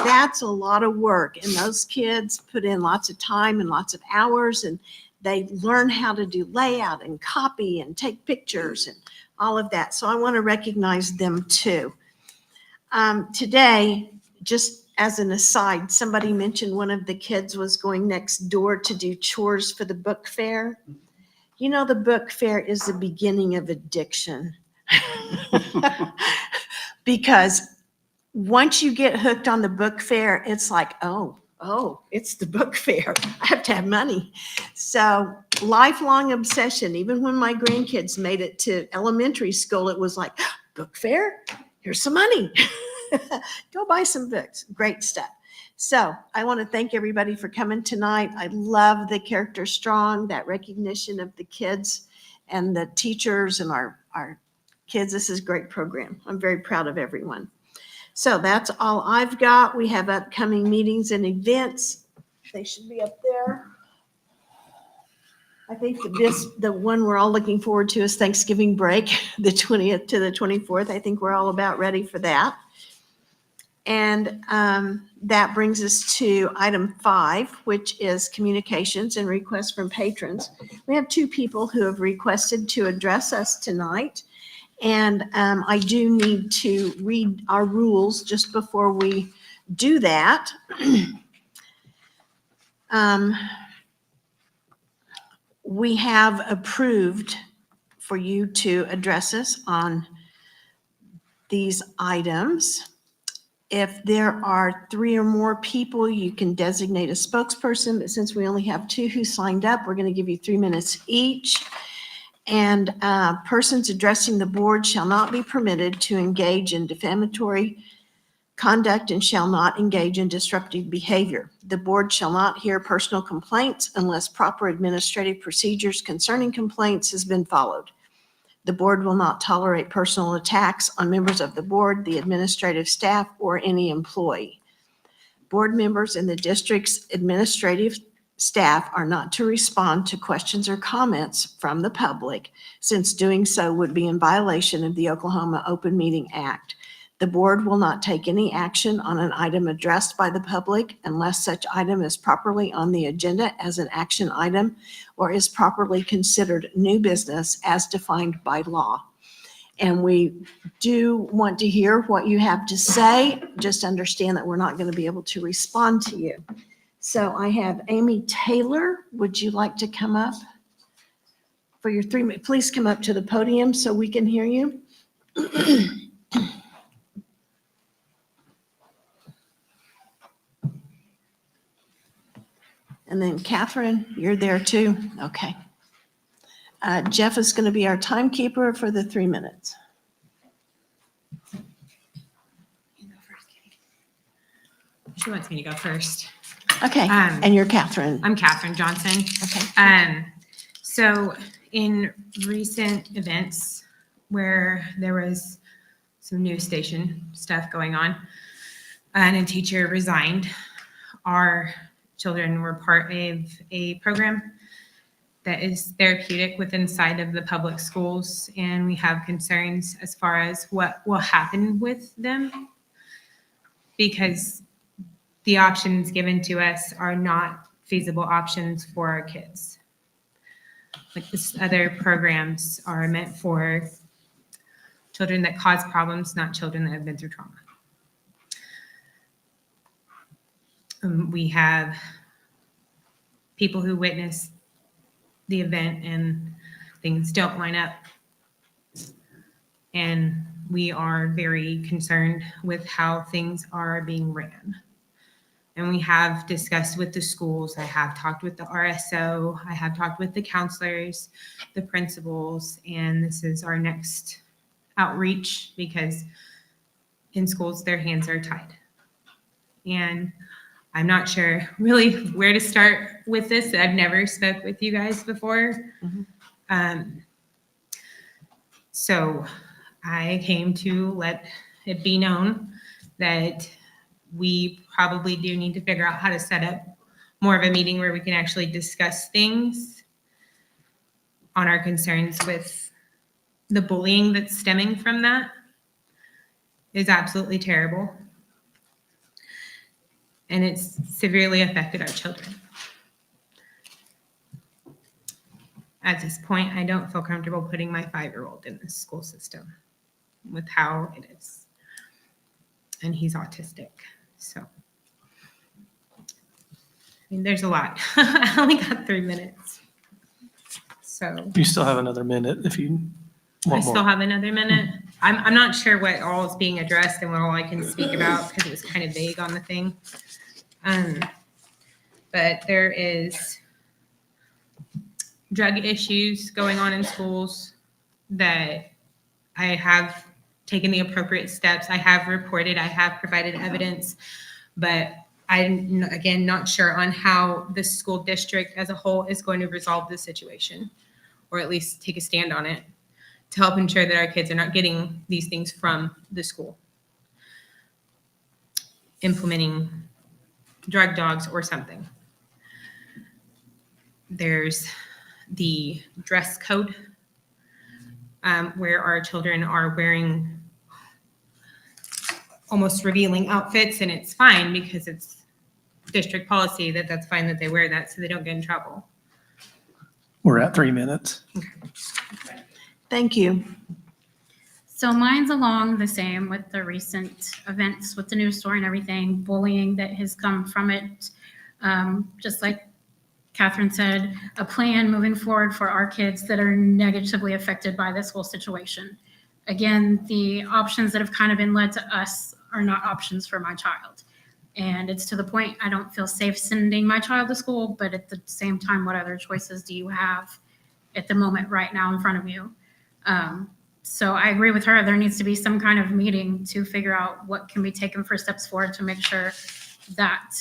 That's a lot of work, and those kids put in lots of time and lots of hours, and they learn how to do layout and copy and take pictures and all of that. So I want to recognize them too. Today, just as an aside, somebody mentioned one of the kids was going next door to do chores for the book fair. The book fair is the beginning of addiction. Because once you get hooked on the book fair, it's like, oh, it's the book fair. I have to have money. So lifelong obsession. Even when my grandkids made it to elementary school, it was like, book fair? Here's some money. Go buy some books. Great stuff. So I want to thank everybody for coming tonight. I love the Character Strong, that recognition of the kids and the teachers and our kids. This is a great program. I'm very proud of everyone. So that's all I've got. We have upcoming meetings and events. They should be up there. I think the one we're all looking forward to is Thanksgiving break, the 20th to the 24th. I think we're all about ready for that. And that brings us to item 5, which is communications and requests from patrons. We have 2 people who have requested to address us tonight. And I do need to read our rules just before we do that. We have approved for you to address us on these items. If there are 3 or more people, you can designate a spokesperson, but since we only have 2 who signed up, we're going to give you 3 minutes each. And persons addressing the board shall not be permitted to engage in defamatory conduct and shall not engage in disruptive behavior. The board shall not hear personal complaints unless proper administrative procedures concerning complaints has been followed. The board will not tolerate personal attacks on members of the board, the administrative staff, or any employee. Board members and the district's administrative staff are not to respond to questions or comments from the public, since doing so would be in violation of the Oklahoma Open Meeting Act. The board will not take any action on an item addressed by the public unless such item is properly on the agenda as an action item or is properly considered new business as defined by law. And we do want to hear what you have to say. Just understand that we're not going to be able to respond to you. So I have Amy Taylor. Would you like to come up for your 3 minutes? Please come up to the podium so we can hear you. And then Catherine, you're there too? Okay. Jeff is going to be our timekeeper for the 3 minutes. She wants me to go first. Okay, and you're Catherine. I'm Catherine Johnson. Okay. So in recent events where there was some news station stuff going on and a teacher resigned, our children were part of a program that is therapeutic within inside of the public schools, and we have concerns as far as what will happen with them because the options given to us are not feasible options for our kids. Like this other programs are meant for children that cause problems, not children that have been through trauma. We have people who witness the event and things don't line up. And we are very concerned with how things are being ran. And we have discussed with the schools. I have talked with the RSO. I have talked with the counselors, the principals, and this is our next outreach because in schools, their hands are tied. And I'm not sure really where to start with this. I've never spoke with you guys before. So I came to let it be known that we probably do need to figure out how to set up more of a meeting where we can actually discuss things on our concerns with the bullying that's stemming from that is absolutely terrible. And it's severely affected our children. At this point, I don't feel comfortable putting my 5-year-old in the school system with how it is. And he's autistic, so. I mean, there's a lot. I only got 3 minutes. So. You still have another minute if you want more. I still have another minute. I'm not sure what all is being addressed and what all I can speak about because it was kind of vague on the thing. But there is drug issues going on in schools that I have taken the appropriate steps. I have reported, I have provided evidence, but I'm, again, not sure on how the school district as a whole is going to resolve this situation, or at least take a stand on it to help ensure that our kids are not getting these things from the school. Implementing drug dogs or something. There's the dress code where our children are wearing almost revealing outfits, and it's fine because it's district policy that that's fine that they wear that so they don't get in trouble. We're at 3 minutes. Thank you. So mine's along the same with the recent events with the news story and everything, bullying that has come from it. Just like Catherine said, a plan moving forward for our kids that are negatively affected by this whole situation. Again, the options that have kind of been led to us are not options for my child. And it's to the point I don't feel safe sending my child to school, but at the same time, what other choices do you have at the moment right now in front of you? So I agree with her. There needs to be some kind of meeting to figure out what can be taken for steps forward to make sure that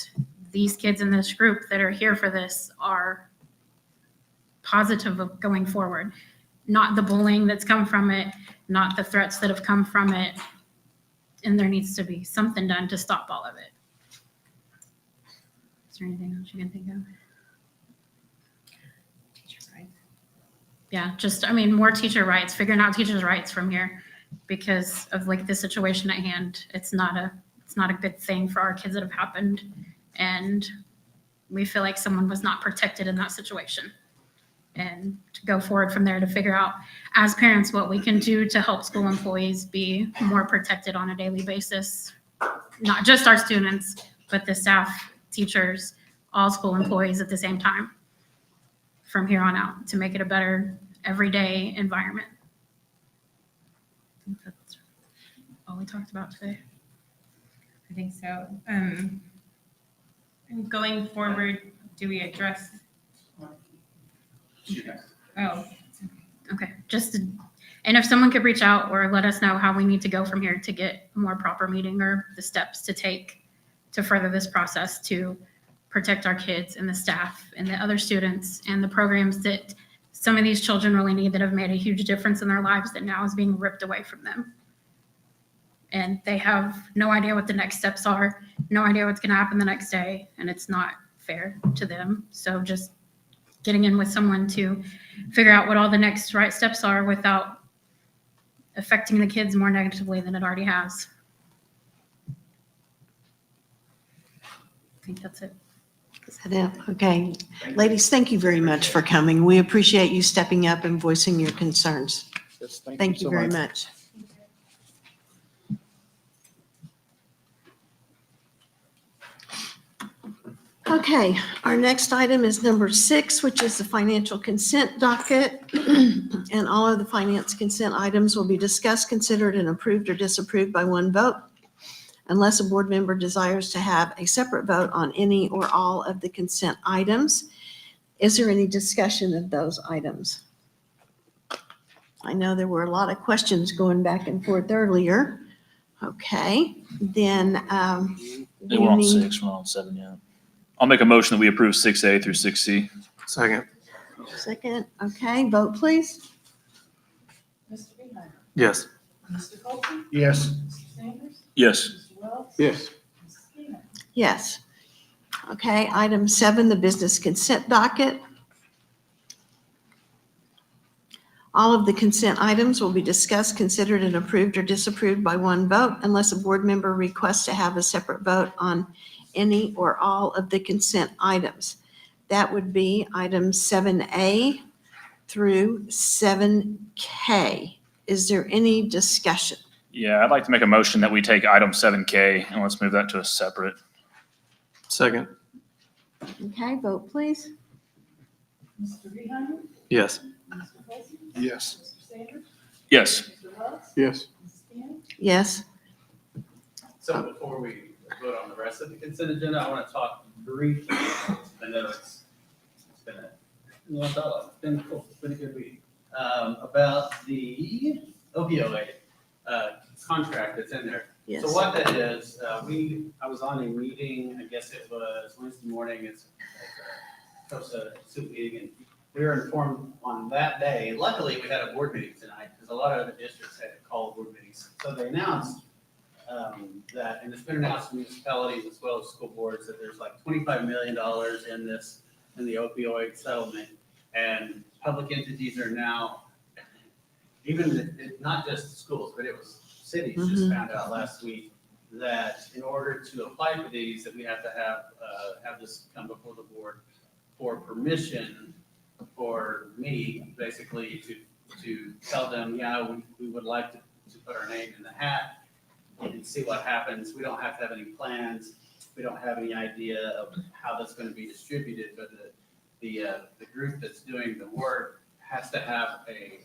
these kids in this group that are here for this are positive of going forward. Not the bullying that's come from it, not the threats that have come from it. And there needs to be something done to stop all of it. Is there anything else you can think of? Yeah, just, I mean, more teacher rights, figuring out teachers' rights from here because of like the situation at hand. It's not a good thing for our kids that have happened. And we feel like someone was not protected in that situation. And to go forward from there to figure out as parents what we can do to help school employees be more protected on a daily basis. Not just our students, but the staff, teachers, all school employees at the same time from here on out to make it a better everyday environment. I think that's all we talked about today. I think so. And going forward, do we address? Oh, Okay, and if someone could reach out or let us know how we need to go from here to get a more proper meeting or the steps to take to further this process to protect our kids and the staff and the other students and the programs that some of these children really need that have made a huge difference in their lives that now is being ripped away from them. And they have no idea what the next steps are, no idea what's going to happen the next day, and it's not fair to them. So just getting in with someone to figure out what all the next right steps are without affecting the kids more negatively than it already has. I think that's it. Is that it? Okay. Ladies, thank you very much for coming. We appreciate you stepping up and voicing your concerns. Yes, Thank you so very much. Okay, our next item is number 6, which is the financial consent docket. And all of the finance consent items will be discussed, considered, and approved or disapproved by one vote, unless a board member desires to have a separate vote on any or all of the consent items. Is there any discussion of those items? I know there were a lot of questions going back and forth earlier. Okay, then They were on 6, we're on 7 yet. I'll make a motion that we approve 6A through 6C. Second. Second, okay, vote please. Mr. Behind. Yes. Mr. Colton. Yes. Mr. Sanders. Yes. Mr. Wells. Yes. Mrs. Keenan. Yes. Okay, item 7, the business consent docket. All of the consent items will be discussed, considered, and approved or disapproved by one vote, unless a board member requests to have a separate vote on any or all of the consent items. That would be items 7A through 7K. Is there any discussion? Yeah, I'd like to make a motion that we take item 7K and let's move that to a separate. Second. Okay, vote please. Mr. Behind. Yes. Mr. Colton. Yes. Mr. Sanders. Yes. Mr. Wells. Yes. Mrs. Keenan. Yes. So before we vote on the rest of the consent agenda, I want to talk briefly. I know it's been it's been cool. It's been a good week. About the opioid contract that's in there. Yes. So what that is, I was on a meeting, I guess it was Wednesday morning, it's a COSA soup meeting, and we were informed on that day. Luckily, we had a board meeting tonight because a lot of other districts had to call board meetings. So they announced that, and it's been announced to municipalities as well as school boards, that there's like $25 million in the opioid settlement. And public entities are now, not just schools, but it was cities just found out last week that in order to apply for these, that we have to have this come before the board for permission for me, basically, to tell them, yeah, we would like to put our name in the hat and see what happens. We don't have to have any plans. We don't have any idea of how that's going to be distributed, but the group that's doing the work has to have a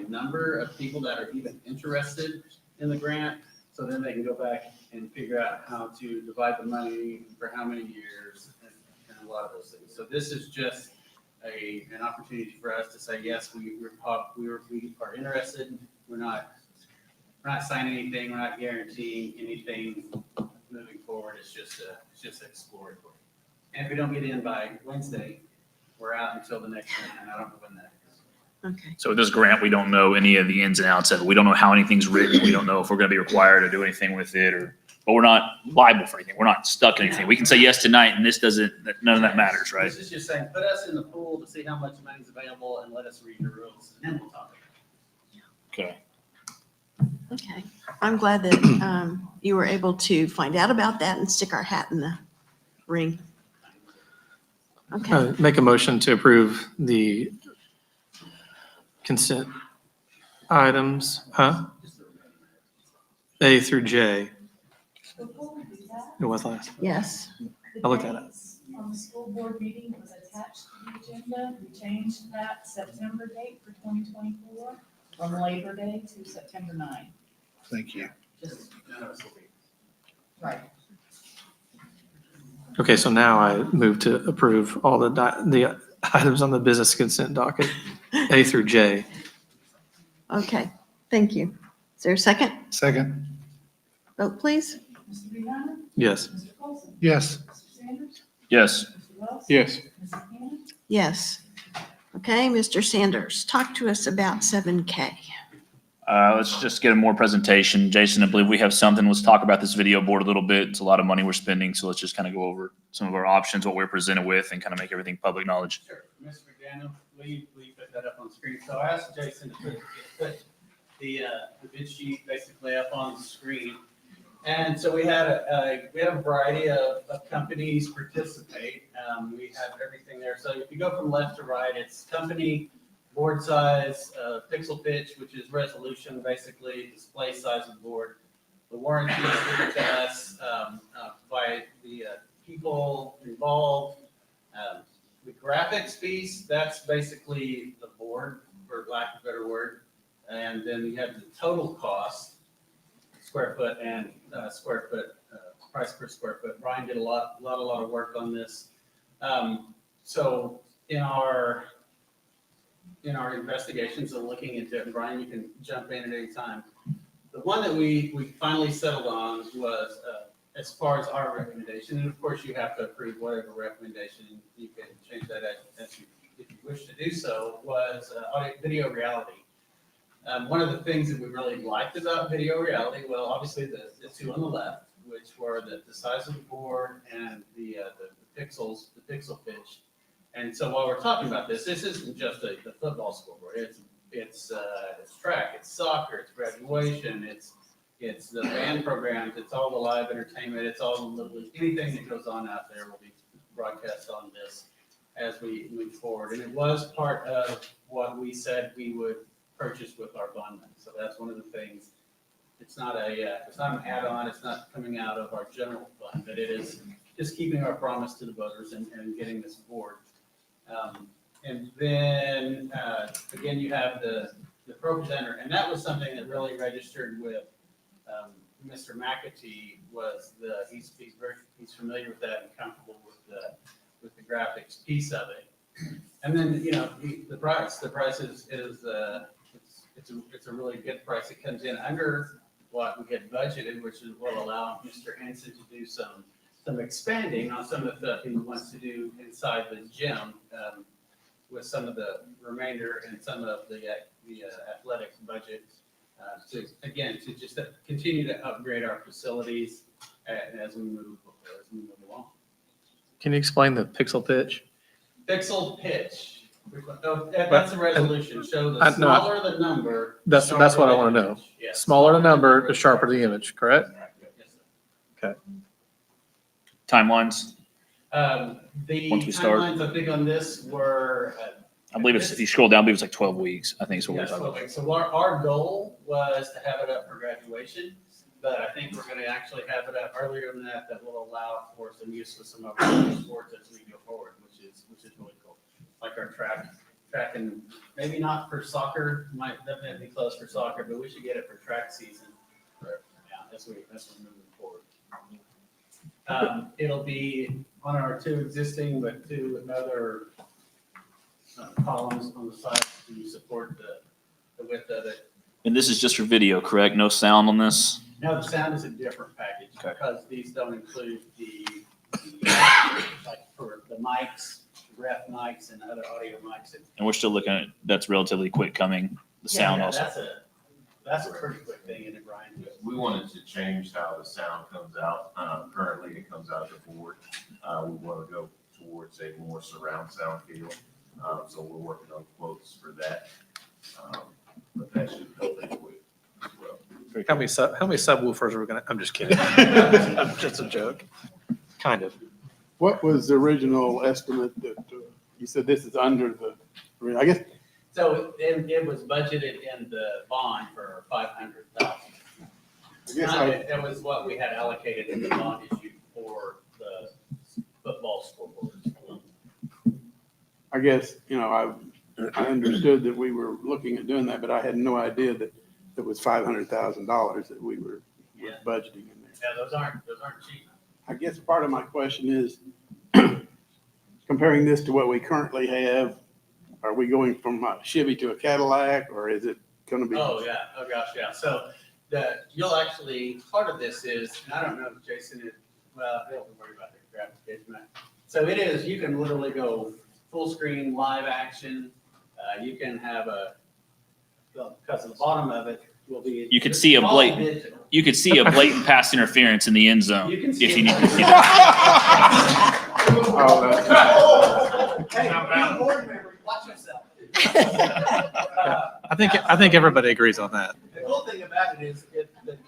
number of people that are even interested in the grant, so then they can go back and figure out how to divide the money for how many years and a lot of those things. So this is just an opportunity for us to say, yes, we are interested we're not signing anything, we're not guaranteeing anything moving forward. It's just exploratory. And if we don't get in by Wednesday, we're out until the next one, and I don't know when that is. Okay. So with this grant, we don't know any of the ins and outs of it. We don't know how anything's written. We don't know if we're going to be required to do anything with it, but we're not liable for anything. We're not stuck in anything. We can say yes tonight, and none of that matters, right? This is just saying, put us in the pool to see how much money's available and let us read the rules, and then we'll talk about it. Okay. Okay. I'm glad that you were able to find out about that and stick our hat in the ring. Okay. Make a motion to approve the consent items, A through J. Before we do that, It was last. Yes. the I looked at it. dates on the school board meeting that was attached to the agenda, we changed that September date for 2024 from Labor Day to September 9. Thank you. Just, right. Okay, so now I move to approve all the items on the business consent docket, A through J. Okay. Thank you. Is there a second? Second. Vote, please. Mr. Beehan? Yes. Mr. Colson? Yes. Mr. Sanders? Yes. Mr. Wells? Yes. Mrs. Cannon? Yes. Okay, Mr. Sanders, talk to us about 7K. Let's just get a more presentation. Jason, I believe we have something. Let's talk about this video board a little bit. It's a lot of money we're spending, so let's just kind of go over some of our options, what we're presented with, and kind of make everything public knowledge. Sure. Mr. McDaniel, will you put that up on the screen? So I asked Jason to put the bid sheet basically up on the screen. And so we had a variety of companies participate. We have everything there. So if you go from left to right, it's company, board size, pixel pitch, which is resolution, basically display size of board. The warranty is given to us by the people involved. The graphics piece, that's basically the board, for lack of a better word. And then you have the total cost, square foot and price per square foot. Brian did a lot of work on this. So in our investigations and looking into it, and Brian, you can jump in at any time. The one that we finally settled on was as far as our recommendation, and of course you have to approve whatever recommendation. You can change that if you wish to do so. Was video reality. One of the things that we really liked about video reality, well, obviously the two on the left, which were the size of the board and the pixels, the pixel pitch. And so while we're talking about this isn't just the football scoreboard. It's track, it's soccer, it's graduation, it's the band programs, it's all the live entertainment, it's all the anything that goes on out there will be broadcast on this as we move forward. And it was part of what we said we would purchase with our bond money. So that's one of the things. It's not an add-on. It's not coming out of our general fund, but it is just keeping our promise to the voters and getting this board. And then again, you have the pro presenter, and that was something that really registered with Mr. McAtee. He's familiar with that and comfortable with the graphics piece of it. And then the price is it's a really good price. It comes in under what we had budgeted, which will allow Mr. Henson to do some expanding on some of the stuff he wants to do inside the gym with some of the remainder and some of the athletics budget to just continue to upgrade our facilities as we move along. Can you explain the pixel pitch? Pixel pitch. That's a resolution. Show the smaller the number. That's what I want to know. Yes. Smaller the number, the sharper the image, correct? Yes, Okay. Timelines. The Once we start. timelines I think on this were. I believe if you scroll down, I believe it's like 12 weeks. I think is what we're Yes, talking about. okay. So our goal was to have it up for graduation, but I think we're going to actually have it up earlier than that. That will allow for some use with some of our sports as we go forward, which is really cool. Like our track and maybe not for soccer, might definitely be close for soccer, but we should get it for track season. As we're moving forward. It'll be on our two existing, but two other columns on the side to support the width of it. And this is just for video, correct? No sound on this? Now, the sound is a different package because these don't include like for the mics, ref mics and other audio mics. And we're still looking at, that's relatively quick coming, the sound Yeah, also. That's a pretty quick thing, isn't it, Brian? We wanted to change how the sound comes out. Currently, it comes out the board. We want to go towards a more surround sound feel. So we're working on quotes for that. But that should help it quick as well. How many subwoofers are we gonna, I'm just kidding. Just a joke. Kind of. What was the original estimate that, you said this is under the, I guess, So it was budgeted in the bond for $500,000. That was what we had allocated in the bond issue for the football scoreboards. I guess, I understood that we were looking at doing that, but I had no idea that it was $500,000 that we were budgeting in there. Yeah, those aren't cheap. I guess part of my question is, comparing this to what we currently have, are we going from a Chevy to a Cadillac, or is it gonna be? Oh, yeah. Oh, gosh, yeah. So you'll actually, part of this is, and I don't know if Jason is, well, don't worry about the graphication. So it is, you can literally go full screen, live action. You can have because of the bottom of it will be. You could see a blatant pass interference in the end zone You can if see you need it. to see Hey, board member, watch yourself. I think everybody agrees on that. The cool thing about it is the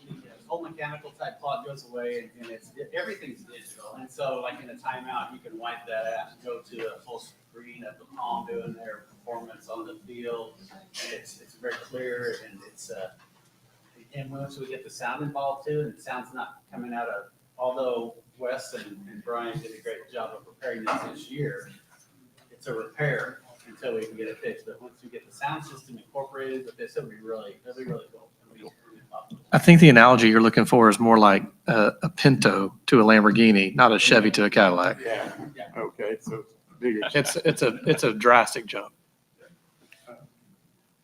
whole mechanical type plot goes away and everything's digital. And so like in a timeout, you can wipe that out and go to a full screen of the Palm doing their performance on the field. And it's very clear and and once we get the sound involved too, and the sound's not coming out of, although Wes and Brian did a great job of preparing this year, it's a repair until we can get it fixed. But once we get the sound system incorporated with this, it'll be really cool. I think the analogy you're looking for is more like a Pinto to a Lamborghini, not a Chevy to a Cadillac. Yeah, okay, so bigger. It's a drastic jump.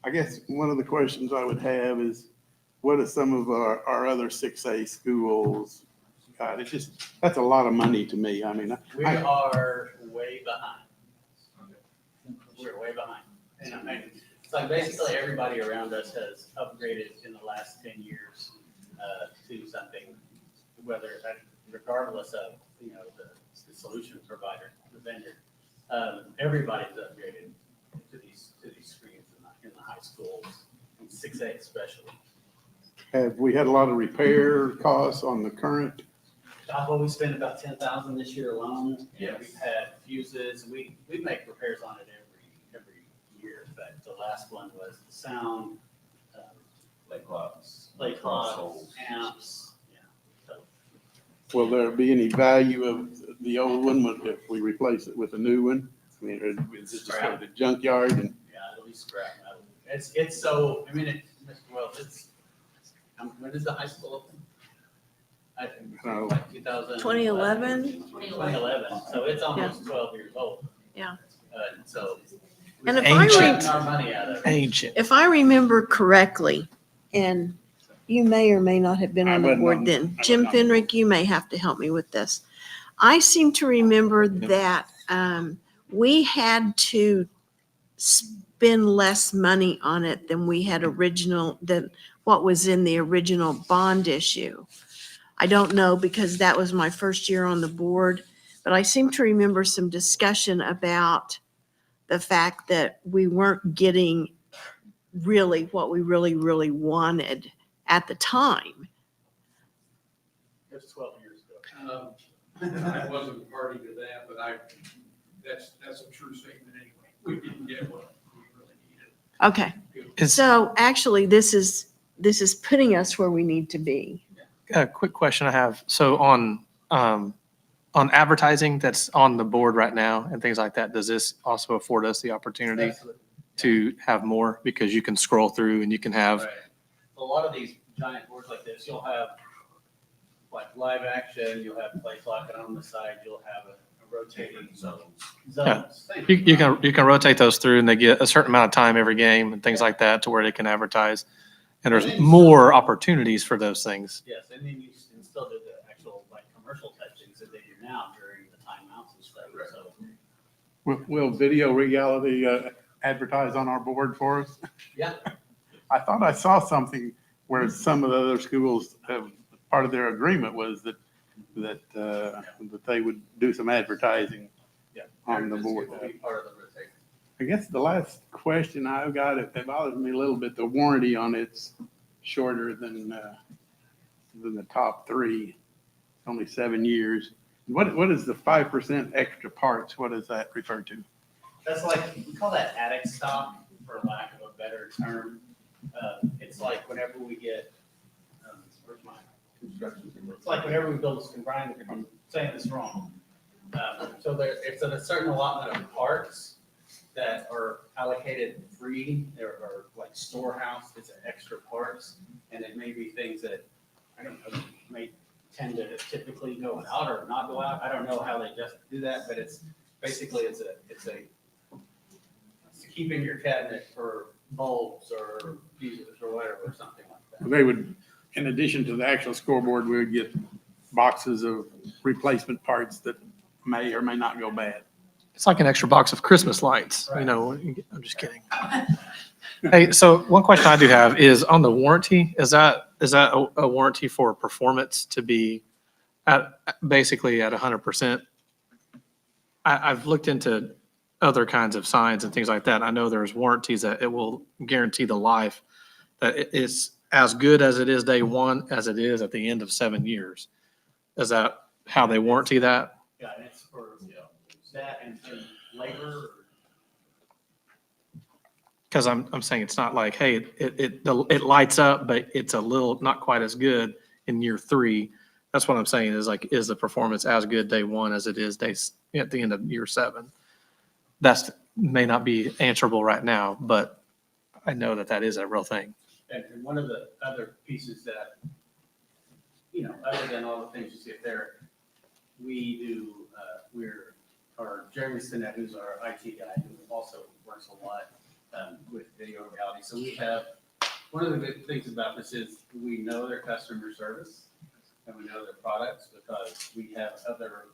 I guess one of the questions I would have is, what are some of our other 6A schools? God, that's a lot of money to me. I mean, We are way behind. We're way behind. And I mean, it's like basically everybody around us has upgraded in the last 10 years to something, regardless of, the solution provider, the vendor. Everybody's upgraded to these screens in the high schools, and 6A especially. have we had a lot of repair costs on the current? We spent about 10,000 this year alone. Yes. We've had fuses. We make repairs on it every year. In fact, the last one was the sound, Lake clocks, amps. Yeah. So Will there be any value of the old one if we replace it with a new one? I mean, or is it just go to the junkyard and? yeah, it'll be scrap metal. It's so. I mean, when is the high school open? I think like 2011? 2011. So it's almost 12 years old. Yeah. So. And if our money out of it. Ancient. If I remember correctly, and you may or may not have been on the board then, Jim Fenrick, you may have to help me with this. I seem to remember that we had to spend less money on it than we had than what was in the original bond issue. I don't know because that was my first year on the board, but I seem to remember some discussion about the fact that we weren't getting really what we really wanted at the time. It was 12 years ago. I wasn't party to that, but that's a true statement anyway. We didn't get what we really needed. Okay. So actually this is putting us where we need to be. A quick question I have. So on advertising that's on the board right now and things like that, does this also afford us the opportunity Absolutely. to have more? Because you can scroll through and you can have, Right. A lot of these giant boards like this, you'll have like live action, you'll have play clock, and on the side, you'll have a rotating zones. Yeah. you can rotate those through and they get a certain amount of time every game and things like that to where they can advertise. And there's more opportunities for those things. Yes, and then you can still do the actual like commercial type things that they do now during the timeouts and stuff, so. Will video reality advertise on our board for us? Yeah. I thought I saw something where some of the other schools have, part of their agreement was that they would do some advertising Yeah. on the This board. would be part of the rotation. I guess the last question I've got, it bothers me a little bit, the warranty on it's shorter than the top three, only 7 years. What is the 5% extra parts? What does that refer to? That's like, we call that attic stock, for lack of a better term. It's like whenever we get, where's my construction? It's like whenever we build a Brian, if I'm saying this wrong. So it's a certain allotment of parts that are allocated free, or like storehouse, it's extra parts. And it may be things that, I don't know, may tend to typically go out or not go out. I don't know how they just do that, but it's basically, it's keeping your cabinet for bulbs or fuses or whatever, or something like that. They would, in addition to the actual scoreboard, we would get boxes of replacement parts that may or may not go bad. It's like an extra box of Christmas lights, you know, I'm just kidding. Hey, so one question I do have is on the warranty, is that a warranty for performance to be at basically at 100%? I've looked into other kinds of signs and things like that. I know there's warranties that it will guarantee the life, that it's as good as it is day one as it is at the end of 7 years. Is that how they warranty that? Yeah, and it's for that and labor. Because I'm saying it's not like, hey, it lights up, but it's a little, not quite as good in year 3. That's what I'm saying is like, is the performance as good day one as it is at the end of year 7? That's may not be answerable right now, but I know that is a real thing. And one of the other pieces that, you know, other than all the things you see up there, we do, our Jeremy Stinnett, who's our IT guy, who also works a lot with video reality. So we have, one of the good things about this is we know their customer service and we know their products because we have other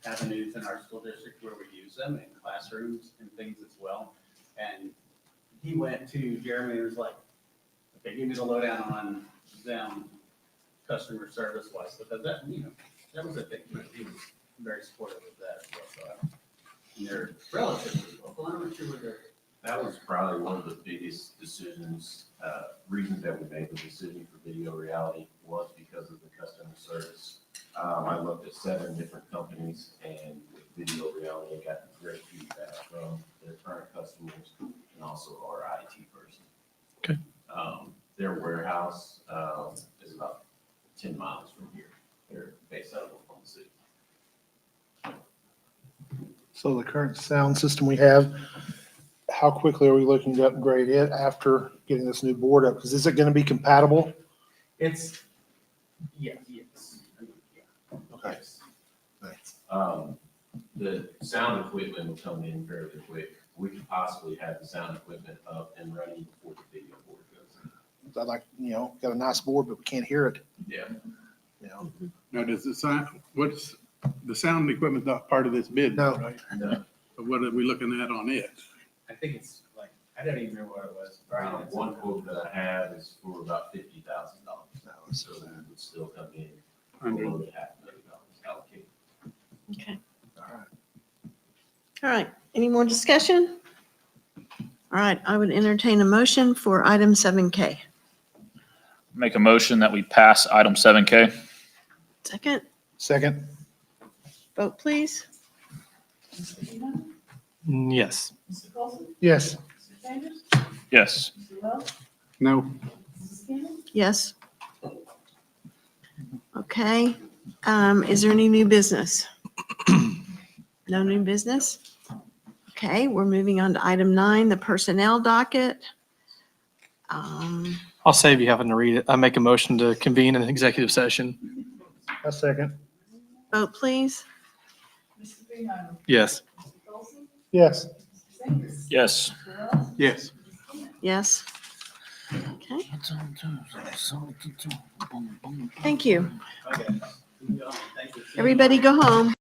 avenues in our school district where we use them in classrooms and things as well. And he went to Jeremy and was like, okay, give me the lowdown on them customer service wise, because that, you know, that was a thing. He was very supportive of that as well. So and they're relatively local. I'm not sure what they're. That was probably one of the biggest decisions, reasons that we made the decision for video reality was because of the customer service. I looked at 7 different companies and with video reality, I got great feedback from their current customers and also our IT person. Okay. Their warehouse is about 10 miles from here. They're based out of Oklahoma City. So the current sound system we have, how quickly are we looking to upgrade it after getting this new board up? Because is it going to be compatible? It's, yes. I mean, yeah. Okay. Yes. The sound equipment will come in fairly quick. We could possibly have the sound equipment up and running before the video board goes in. I like, got a nice board, but we can't hear it. Yeah. Now, does the sound, what's, the sound equipment's not part of this bid, No. right? No. But what are we looking at on it? I think it's like, I don't even remember what it was. One quote that I have is for about $50,000. So that would still come in below the $500,000 allocated. Okay. All right, any more discussion? All right, I would entertain a motion for item 7K. Make a motion that we pass item 7K. Second, Second. vote please. Mr. Dino? Yes. Mr. Colson? Yes. Mr. Sanders? Yes. Mr. Wells? No. Mrs. Cannon? Yes. Okay, is there any new business? No new business? Okay, we're moving on to item 9, the personnel docket. I'll save you having to read it. I make a motion to convene an executive session. A second. Vote please. Mr. Dino? Yes. Mr. Colson? Yes. Mr. Sanders? Yes. Mr. Wells? Yes. Yes. Okay. Okay. Thank you. Okay. Thank you. Everybody go home.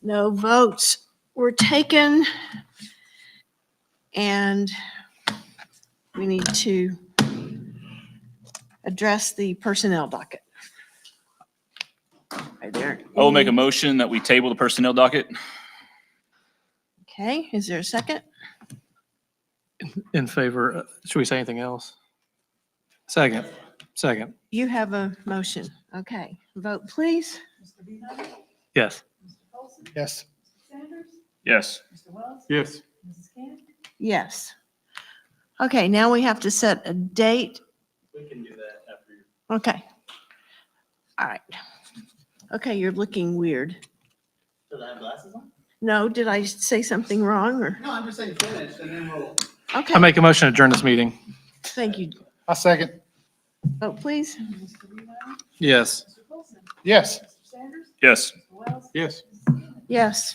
No votes were taken. And we need to address the personnel docket. Are there I will make a any- motion that we table the personnel docket. Okay, is there a second? In favor, should we say anything else? Second. You have a motion. Okay, vote please. Mr. Beehive? Yes. Mr. Colson? Yes. Mr. Sanders? Yes. Mr. Wells? Yes. Mrs. Camp? Yes. Okay, now we have to set a date. We can do that after you. Okay. All right. Okay, you're looking weird. Should I have glasses on? No, did I say something wrong or? No, I'm just saying finish and then we'll. Okay, I make a motion to adjourn this meeting. thank you. I second. Vote please. Mr. Beehive? Yes. Mr. Colson? Yes. Mr. Sanders? Yes. Mr. Wells? Yes. Yes.